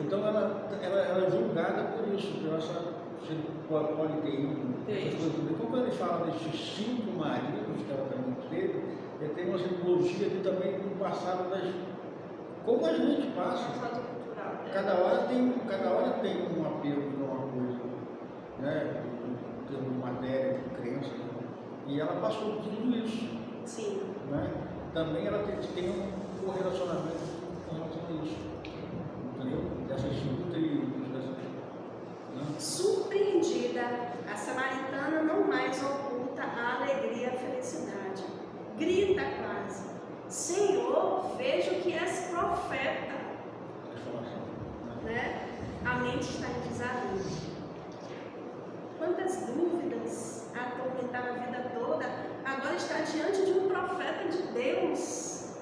Speaker 5: Então ela é julgada por isso, pela essa politeísmo. Então quando ele fala desses 5 maridos que ela também teve, tem uma simbologia aqui também do passado como a gente passa. Cada hora tem um apelo de uma coisa, né? Em termos de matéria, de crença, e ela passou por tudo isso.
Speaker 1: Sim.
Speaker 5: Né? Também ela tem um correlacionamento com relação a isso. Entendeu? Dessas 5 tribos, né?
Speaker 1: Surpreendida, a samaritana não mais oculta a alegria e a felicidade. Grita quase: Senhor, vejo que és profeta. Né? A mente está em desarranjo. Quantas dúvidas atormentaram a vida toda, agora está diante de um profeta de Deus.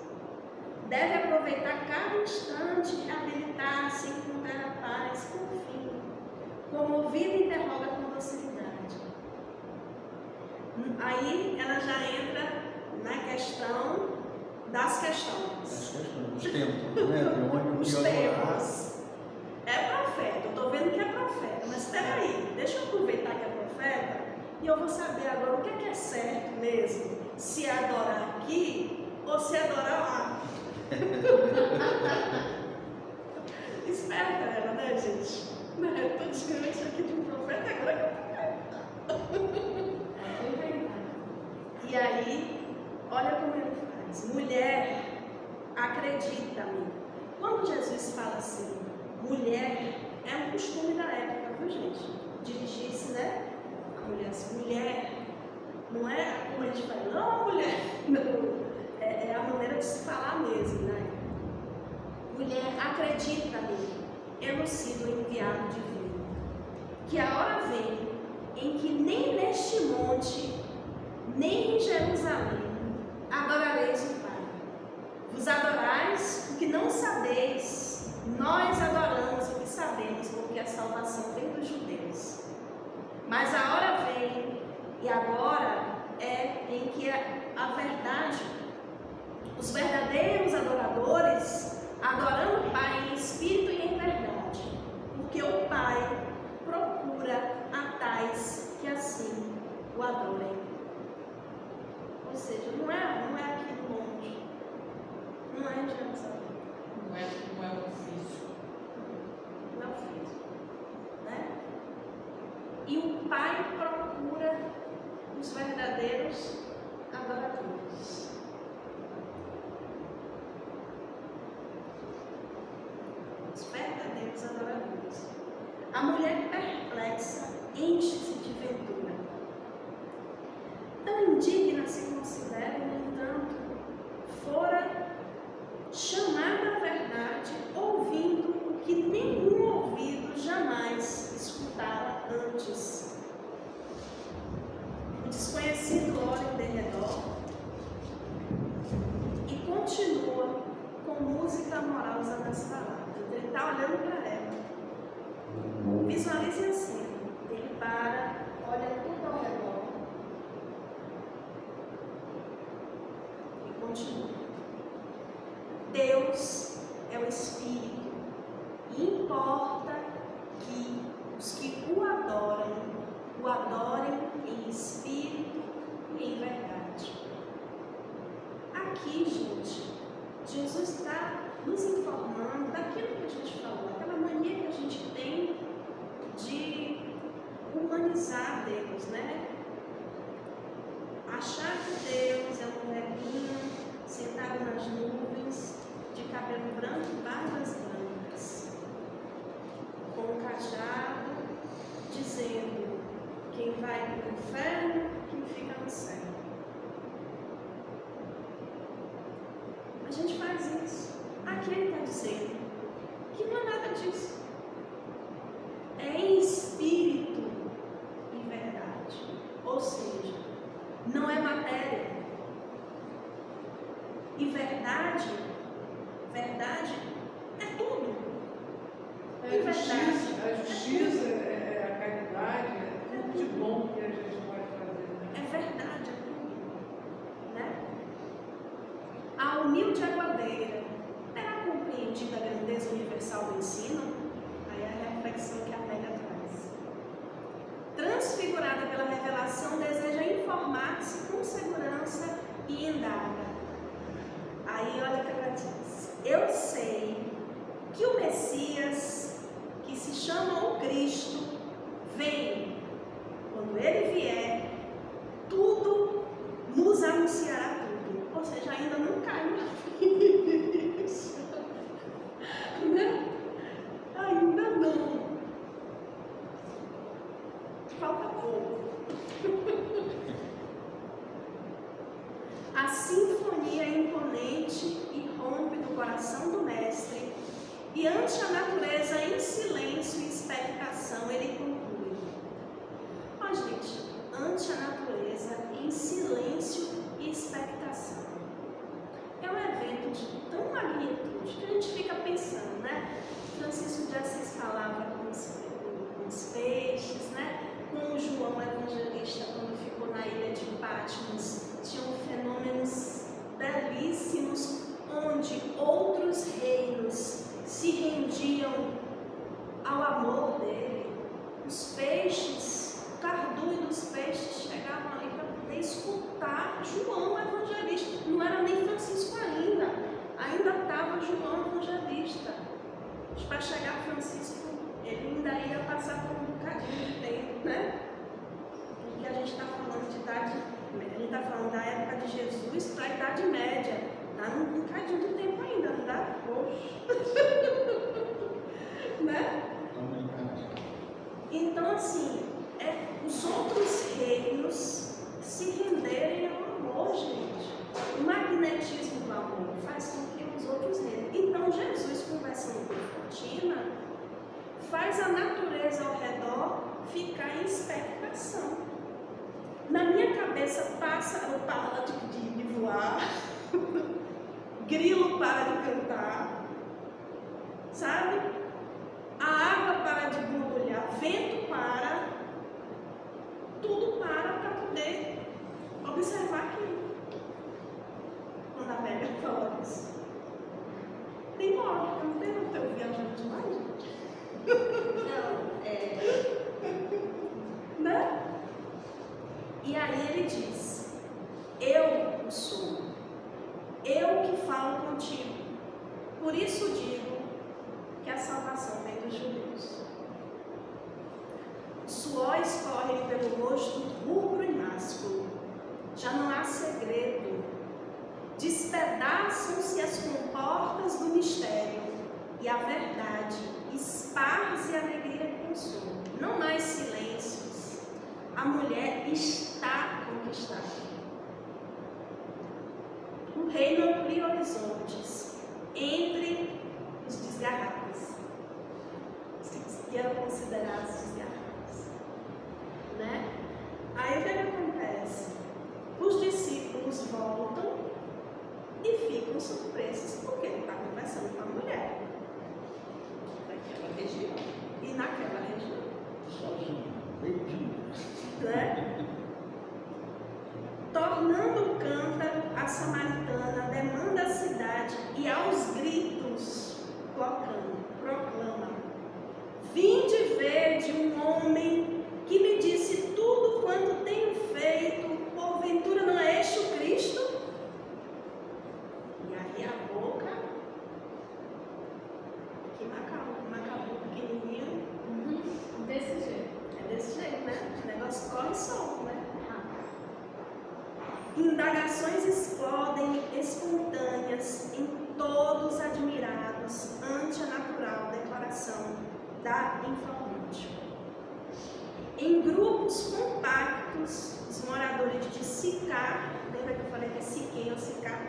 Speaker 1: Deve aproveitar cada instante, reabilitar-se, encontrar a paz, por fim. Comovida, interroga com docilidade. Aí ela já entra na questão das questões.
Speaker 5: Os tempos, né? De onde
Speaker 1: Os tempos. É profeta, eu estou vendo que é profeta, mas espera aí, deixa eu aproveitar que é profeta e eu vou saber agora o que é certo mesmo, se adorar aqui ou se adorar lá. Esperta ela, né, gente? Eu estou diante aqui de um profeta, agora que é profeta. E aí, olha como ele faz. Mulher, acredita-me. Quando Jesus fala assim, mulher, é um costume da época, viu, gente? Dirigir-se, né? A mulher assim, mulher, não é como a gente fala, não, mulher, não. É a maneira de se falar mesmo, né? Mulher, acredita-me, eu sido enviado divino, que a hora vem em que nem neste monte, nem em Jerusalém, adorareis o Pai. Vos adorais que não sabeis, nós adoramos o que sabemos, porque a salvação vem dos judeus. Mas a hora vem, e agora é em que a verdade, os verdadeiros adoradores, adorando o Pai em espírito e em verdade, porque o Pai procura a tais que assim o adorem. Ou seja, não é aqui no monte, não é em Jerusalém.
Speaker 2: Não é um ofício.
Speaker 1: Não é o físico, né? E o Pai procura os verdadeiros adoradores. Os verdadeiros adoradores. A mulher perplexa enche-se de ventura. Tão indigna se considera, no entanto, fora chamada à verdade, ouvindo o que nenhum ouvido jamais escutara antes. O desconhecido olha em derredor e continua com música amorosa nas palavras. Ele está olhando para ela. Visualize a cena. Ele para, olha tudo ao redor e continua. Deus é o Espírito e importa que os que o adorem em espírito e em verdade. Aqui, gente, Jesus está nos informando daquilo que a gente falou, aquela mania que a gente tem de humanizar Deus, né? Achar que Deus é um velhinho sentado nas nuvens, de cabelo branco e barbas brancas, com um cajado, dizendo quem vai para o inferno, quem fica no céu. A gente faz isso. Aqui ele está dizendo que não é nada disso. É em espírito e verdade. Ou seja, não é matéria. E verdade é tudo.
Speaker 3: É a justiça, é a caridade, é tudo de bom que a gente pode fazer. Né?
Speaker 1: É verdade, é tudo. Né? A humilde aguadeira, terá compreendido a grandeza universal do ensino? Aí é a reflexão que a Amélia traz. Transfigurada pela revelação, deseja informar-se com segurança e indaga. Aí olha o que ela diz. Eu sei que o Messias, que se chama o Cristo, vem. Quando ele vier, tudo nos anunciará tudo. Ou seja, ainda não caiu isso. Né? Ainda não. Falta pouco. A sinfonia é imponente e rompe do coração do mestre, e ante a natureza em silêncio e expectação, ele conclui. Ó, gente, ante a natureza em silêncio e expectação. É um evento de tão magnitude que a gente fica pensando, né? Francisco de Assis falava com os peixes, né? Com o João Evangelista, quando ficou na ilha de Patmos, tinham fenômenos belíssimos onde outros reinos se rendiam ao amor dele. Os peixes, o cardume dos peixes chegavam ali para poder escutar João Evangelista. Não era nem Francisco ainda estava João Evangelista. Para chegar Francisco, ele ainda ia passar por um bocadinho de tempo, né? Porque a gente está falando de idade, a gente está falando da época de Jesus para a Idade Média. Dá um bocadinho de tempo ainda, não dá? Poxa! Né? Então, assim, os outros reinos se renderem ao amor, gente. O magnetismo do amor faz com que os outros reinos. Então, Jesus, conversando com Fatina, faz a natureza ao redor ficar em expectação. Na minha cabeça passa o pássaro de voar, grilo para de cantar, sabe? A água para de borbulhar, vento para, tudo para poder observar aquilo. Quando a Amélia falou isso. Tem hora, eu não tenho teu viajando demais, gente.
Speaker 4: Não,
Speaker 1: Né? E aí ele diz: eu o sou, eu que falo contigo. Por isso digo que a salvação vem dos judeus. O suor escorre pelo rosto rubro e másculo. Já não há segredo. Despedaçam-se as comportas do mistério e a verdade esparze a alegria e consolo. Não mais silêncios. A mulher está conquistada. O reino amplia horizontes entre os desgarrados, os que eram considerados desgarrados, né? Aí o que acontece? Os discípulos voltam e ficam surpresos porque ele está conversando com a mulher naquela região e naquela região,
Speaker 5: Sozinho, beijinho.
Speaker 1: né? Tornando o cântaro, a samaritana demanda a cidade e aos gritos proclama: vinde ver de um homem que me disse tudo quanto tenho feito, porventura não é este o Cristo? E aí a boca, que macabro pequenininho,
Speaker 6: Desse jeito.
Speaker 1: é desse jeito, né? O negócio corre solto, né? Indagações explodem espontâneas em todos admirados ante a natural declaração da informante. Em grupos compactos, os moradores de Sicar, lembra que eu falei que é Siquém ou Sicar?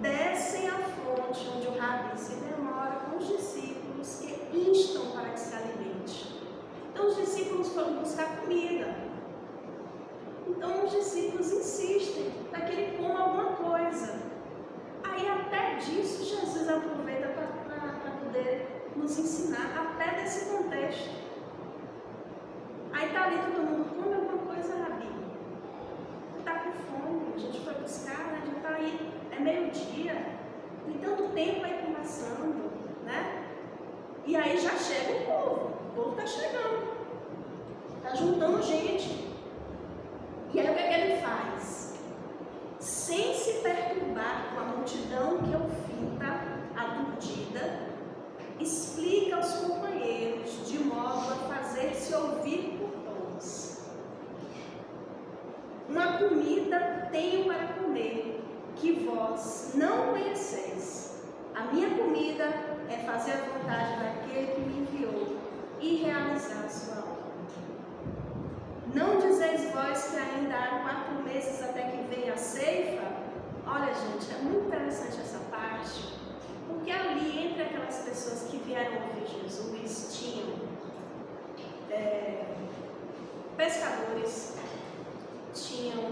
Speaker 1: Descem à fonte onde o Rabi se demora com os discípulos que instam para que se alimente. Então os discípulos foram buscar comida. Então os discípulos insistem para que ele coma alguma coisa. Aí até disso Jesus aproveita para poder nos ensinar, até desse contexto. Aí está ali todo mundo, come alguma coisa, Rabi. Está com fome, a gente foi buscar, né? A gente está aí, é meio-dia, tem tanto tempo aí conversando, né? E aí já chega o povo está chegando, está juntando gente. E aí o que é que ele faz? Sem se perturbar com a multidão que o fita, aturdida, explica aos companheiros de modo a fazer-se ouvir por todos. Uma comida tenho para comer, que vós não conheceis. A minha comida é fazer a vontade daquele que me enviou e realizar a sua obra. Não dizeis vós que ainda há 4 meses até que venha a ceifa? Olha, gente, é muito interessante essa parte, porque ali, entre aquelas pessoas que vieram ouvir Jesus, tinham pescadores, tinham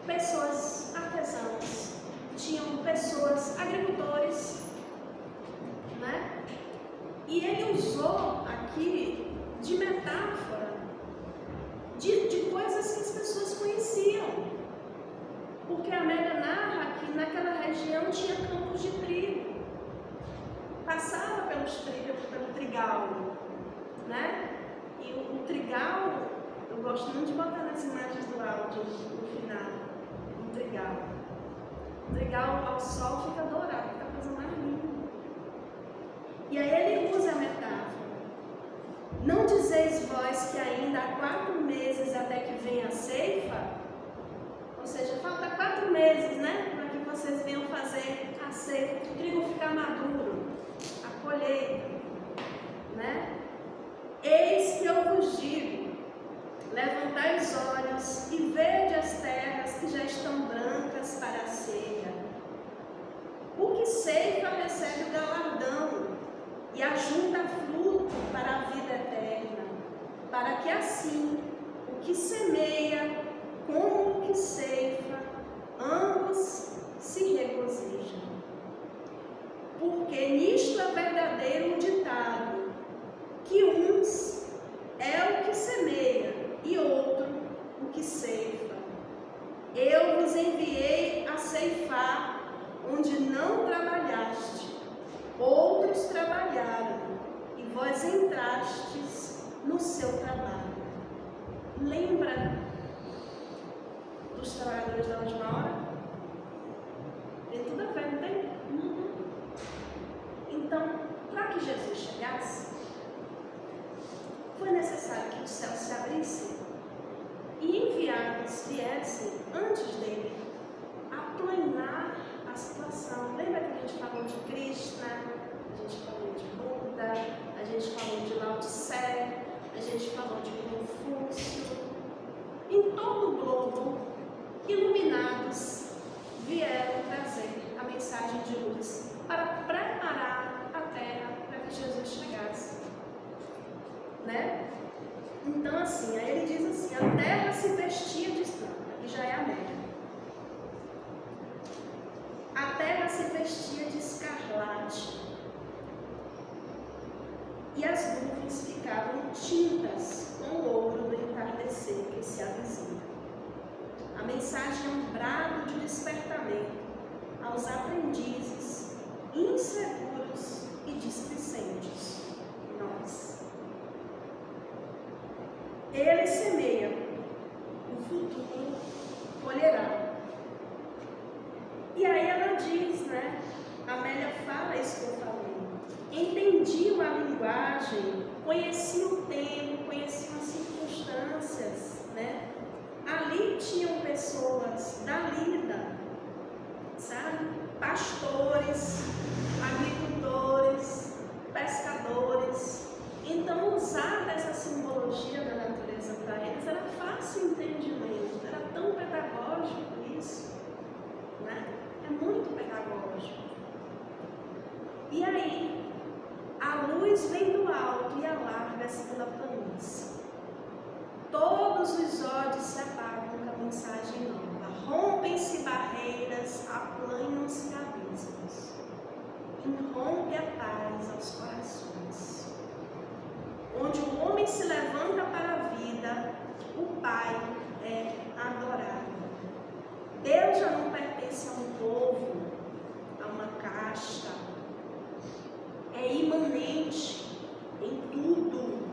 Speaker 1: pessoas artesãos, tinham pessoas agricultores, né? E ele usou aqui de metáfora de coisas que as pessoas conheciam. Porque a Amélia narra que naquela região tinha campos de trigo. Passava pelo trigal, né? E o trigal, eu gosto muito de botar nas imagens do áudio no final, o trigal. O trigal ao sol fica dourado, fica a coisa mais linda. E aí ele usa a metáfora. Não dizeis vós que ainda há 4 meses até que venha a ceifa? Ou seja, falta 4 meses, né? Para que vocês venham fazer a ceifa, o trigo ficar maduro, a colheita, né? Eis que eu vos digo, levantai os olhos e vede as terras que já estão brancas para a ceia. O que ceifa recebe o galardão e ajunta fruto para a vida eterna, para que assim o que semeia como o que ceifa, ambos se regozijem. onde não trabalhaste, outros trabalharam, e vós entrastes no seu trabalho. Lembra dos trabalhadores da última hora? Tem tudo a ver, não tem? Então, para que Jesus chegasse, foi necessário que o céu se abrisse e enviados viessem antes dele aplanar a situação. Lembra que a gente falou de Krishna, a gente falou de Buda, a gente falou de Lao Tse, a gente falou de Confúcio. Em todo o globo, iluminados vieram trazer a mensagem de luz para preparar a terra para que Jesus chegasse. Né? Então assim, aí ele diz assim, a terra se vestia de aqui já é a Média. A terra se vestia de escarlate e as nuvens ficavam tintas com o ouro do entardecer que se avizinha. A mensagem é um brado de despertamento aos aprendizes inseguros e displicentes. Nós. Ele semeia, o futuro colherá. E aí ela diz, né? A Amélia fala isso que eu falei. Entendiam a linguagem, conheciam o tempo, conheciam as circunstâncias, né? Ali tinham pessoas da lida, sabe? Pastores, agricultores, pescadores. Então, usar essa simbologia da natureza para eles era fácil entendimento, era tão pedagógico isso, né? É muito pedagógico. E aí, a luz vem do alto e alarga-se pela planície. Todos os olhos se apagam com a mensagem nova. Rompem-se barreiras, aplanam-se abismos. Irrompe a paz aos corações. Onde o homem se levanta para a vida, o Pai é adorado. Deus já não pertence a um povo, a uma casta. É imanente em tudo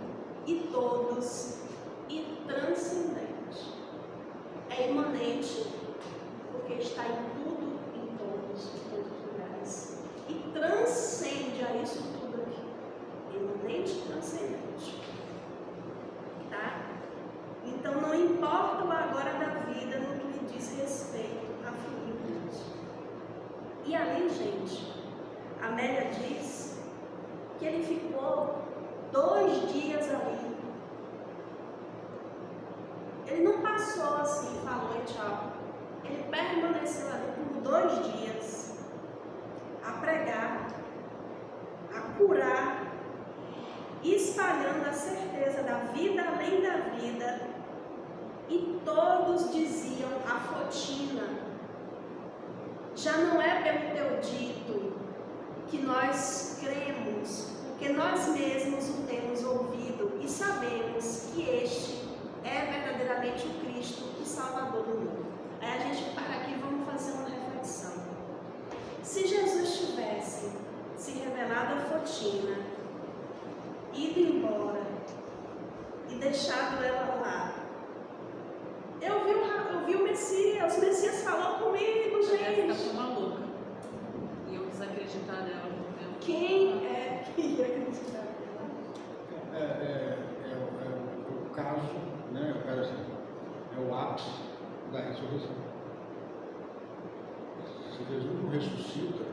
Speaker 1: e todos e transcendente. É imanente porque está em tudo, em todos os lugares. E transcende a isso tudo aqui. Imanente e transcendente. Tá? Então não importa o agora da vida no que lhe diz respeito à finitude. E ali, gente, a Amélia diz que ele ficou 2 dias ali. Ele não passou assim, falou e tchau. Ele permaneceu ali por 2 dias a pregar, a curar, espalhando a certeza da vida além da vida. E todos diziam a Fotina: já não é pelo teu dito que nós cremos, porque nós mesmos o temos ouvido e sabemos que este é verdadeiramente o Cristo, o Salvador do mundo. Aí a gente para aqui e vamos fazer uma reflexão. Se Jesus tivesse se revelado a Fotina, ido embora e deixado ela lá, eu vi o Messias falou comigo,
Speaker 2: Eu ia
Speaker 1: gente.
Speaker 2: ficar maluca. E eu desacreditar dela por tempo.
Speaker 1: Quem é que ia acreditar?
Speaker 5: O caso, né? O caso assim, é o ápice da ressurreição. Se Jesus não ressuscita,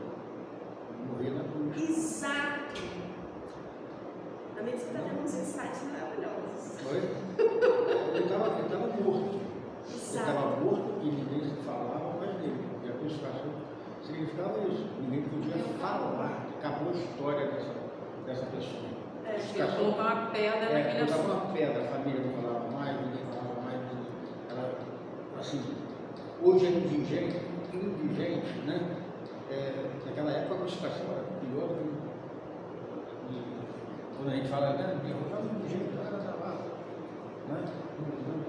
Speaker 5: morrer na cruz.
Speaker 1: Exato. A medicina está tendo uns insights maravilhosos.
Speaker 5: Foi? Ele estava morto. Ele
Speaker 1: Exato.
Speaker 5: estava morto e ninguém falava mais dele. E a crucificação significava isso. Ninguém podia falar. Acabou a história dessa pessoa.
Speaker 2: Eu colocar uma pedra naquele
Speaker 5: Colocava
Speaker 2: assunto.
Speaker 5: uma pedra, a família não falava mais, ninguém falava mais. Ela, assim, hoje é indigente, né? Naquela época a crucificação era pior do que. Quando a gente fala, né? Derrotar o indigente, o cara está lá. Né?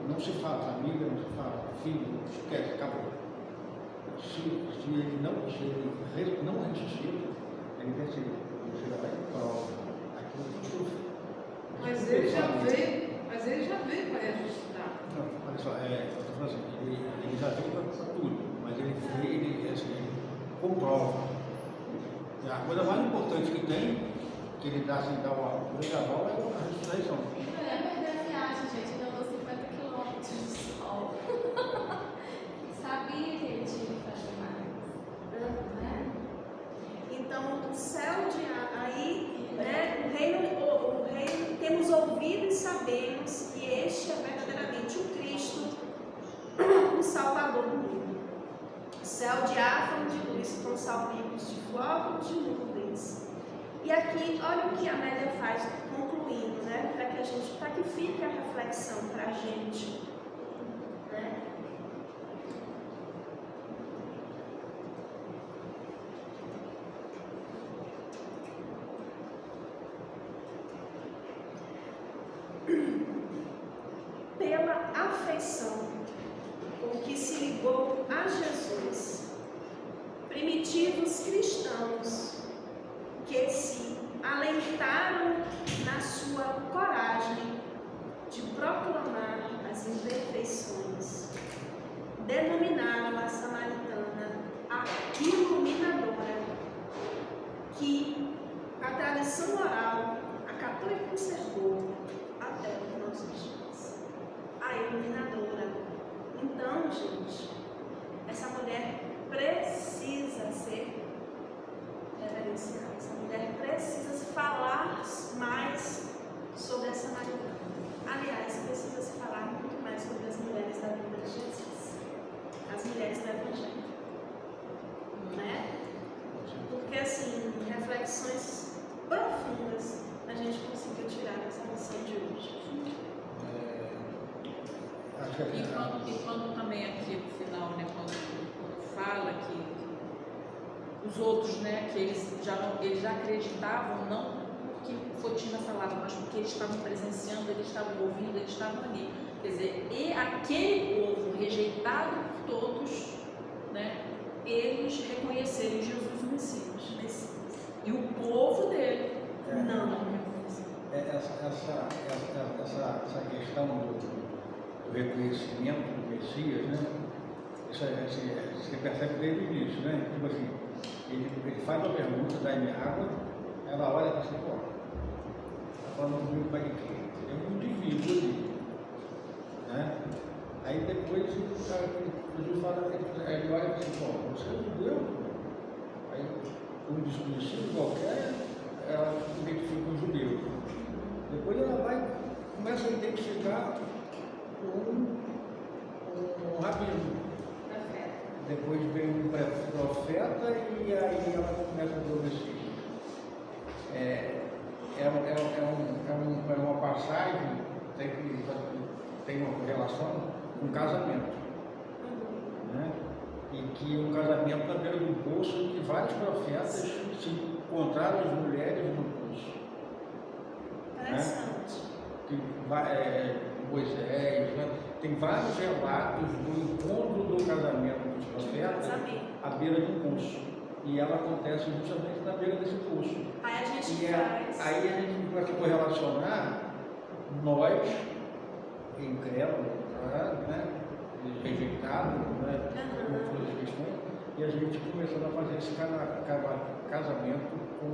Speaker 5: Não se fala família, não se fala filho, esquece, acabou. Se ele não ressuscita, ele quer dizer, você vai em prova. Aquilo que eu
Speaker 3: Mas ele já veio para ressuscitar.
Speaker 5: Não, olha só, eu estou falando assim, ele já veio para tudo, mas ele comprova. A coisa mais importante que tem, que ele dá assim, dá o vendaval, é a ressurreição.
Speaker 6: Não é perder a viagem, gente. Ainda deu 50 quilômetros de sol. Sabia que ele tinha que fazer mais. Né?
Speaker 1: Então, o céu de aí, né, o reino, temos ouvido e sabemos que este é verdadeiramente o Cristo, o Salvador do mundo. O céu de áfano de luz com salpicos de fogo de nuvens. E aqui, olha o que a Amélia faz, concluindo, né, para que fique a reflexão para a gente. Né? Pela afeição com que se ligou a Jesus, primitivos cristãos que se alentaram na sua coragem de proclamar as imperfeições, denominaram a samaritana a iluminadora, que a tradição oral acatou e conservou até os nossos dias. A iluminadora. Então, gente, essa mulher precisa ser reverenciada. Essa mulher precisa falar mais sobre essa samaritana. Aliás, precisa se falar muito mais sobre as mulheres da vida de Jesus. As mulheres do Evangelho. Né? Porque, assim, reflexões profundas a gente conseguiu tirar dessa lição de hoje.
Speaker 2: E quando também aqui no final, né, quando fala que os outros, né, que eles já acreditavam, não porque Fotina falava, mas porque eles estavam presenciando, eles estavam ouvindo, eles estavam ali. Quer dizer, e aquele povo rejeitado por todos, né, eles reconheceram Jesus o Messias. E o povo dele não reconheceu.
Speaker 5: Essa questão do reconhecimento do Messias, né? Você percebe desde o início, né? Tipo assim, ele faz uma pergunta, dá-me água, ela olha e fala assim, pô, está falando comigo para quê? É um indivíduo ali, né? Aí depois Jesus fala, ele olha e fala assim, pô, você é judeu? Aí um desconhecido qualquer, ela identifica o judeu. Depois ela vai, começa a identificar um rabino. Depois vem um profeta e aí ela começa a ver o Messias. É uma passagem tem uma relação com casamento. Né? E que um casamento na beira do poço em que vários profetas se encontraram as mulheres no poço.
Speaker 1: Interessante.
Speaker 5: Né? Moisés, né? Tem vários relatos do encontro do casamento dos profetas à beira do poço. E ela acontece justamente na beira desse poço.
Speaker 1: Aí a gente
Speaker 5: aí a gente vai correlacionar nós, incrédulos, né? Rejeitados, né? Com todas as questões, e a gente começando a fazer esse casamento com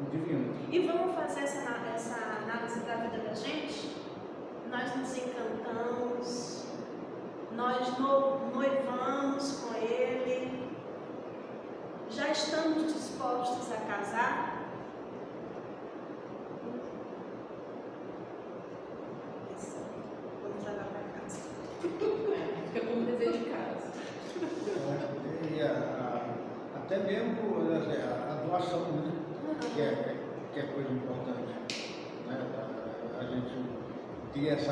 Speaker 5: o divino.
Speaker 1: E vamos fazer essa análise da vida da gente? Nós nos encantamos, nós noivamos com Ele, já estamos dispostos a casar? Vamos levar para casa.
Speaker 2: Fica como dever de casa.
Speaker 5: E até mesmo a doação, né? Que é coisa importante. Né? A gente ter essa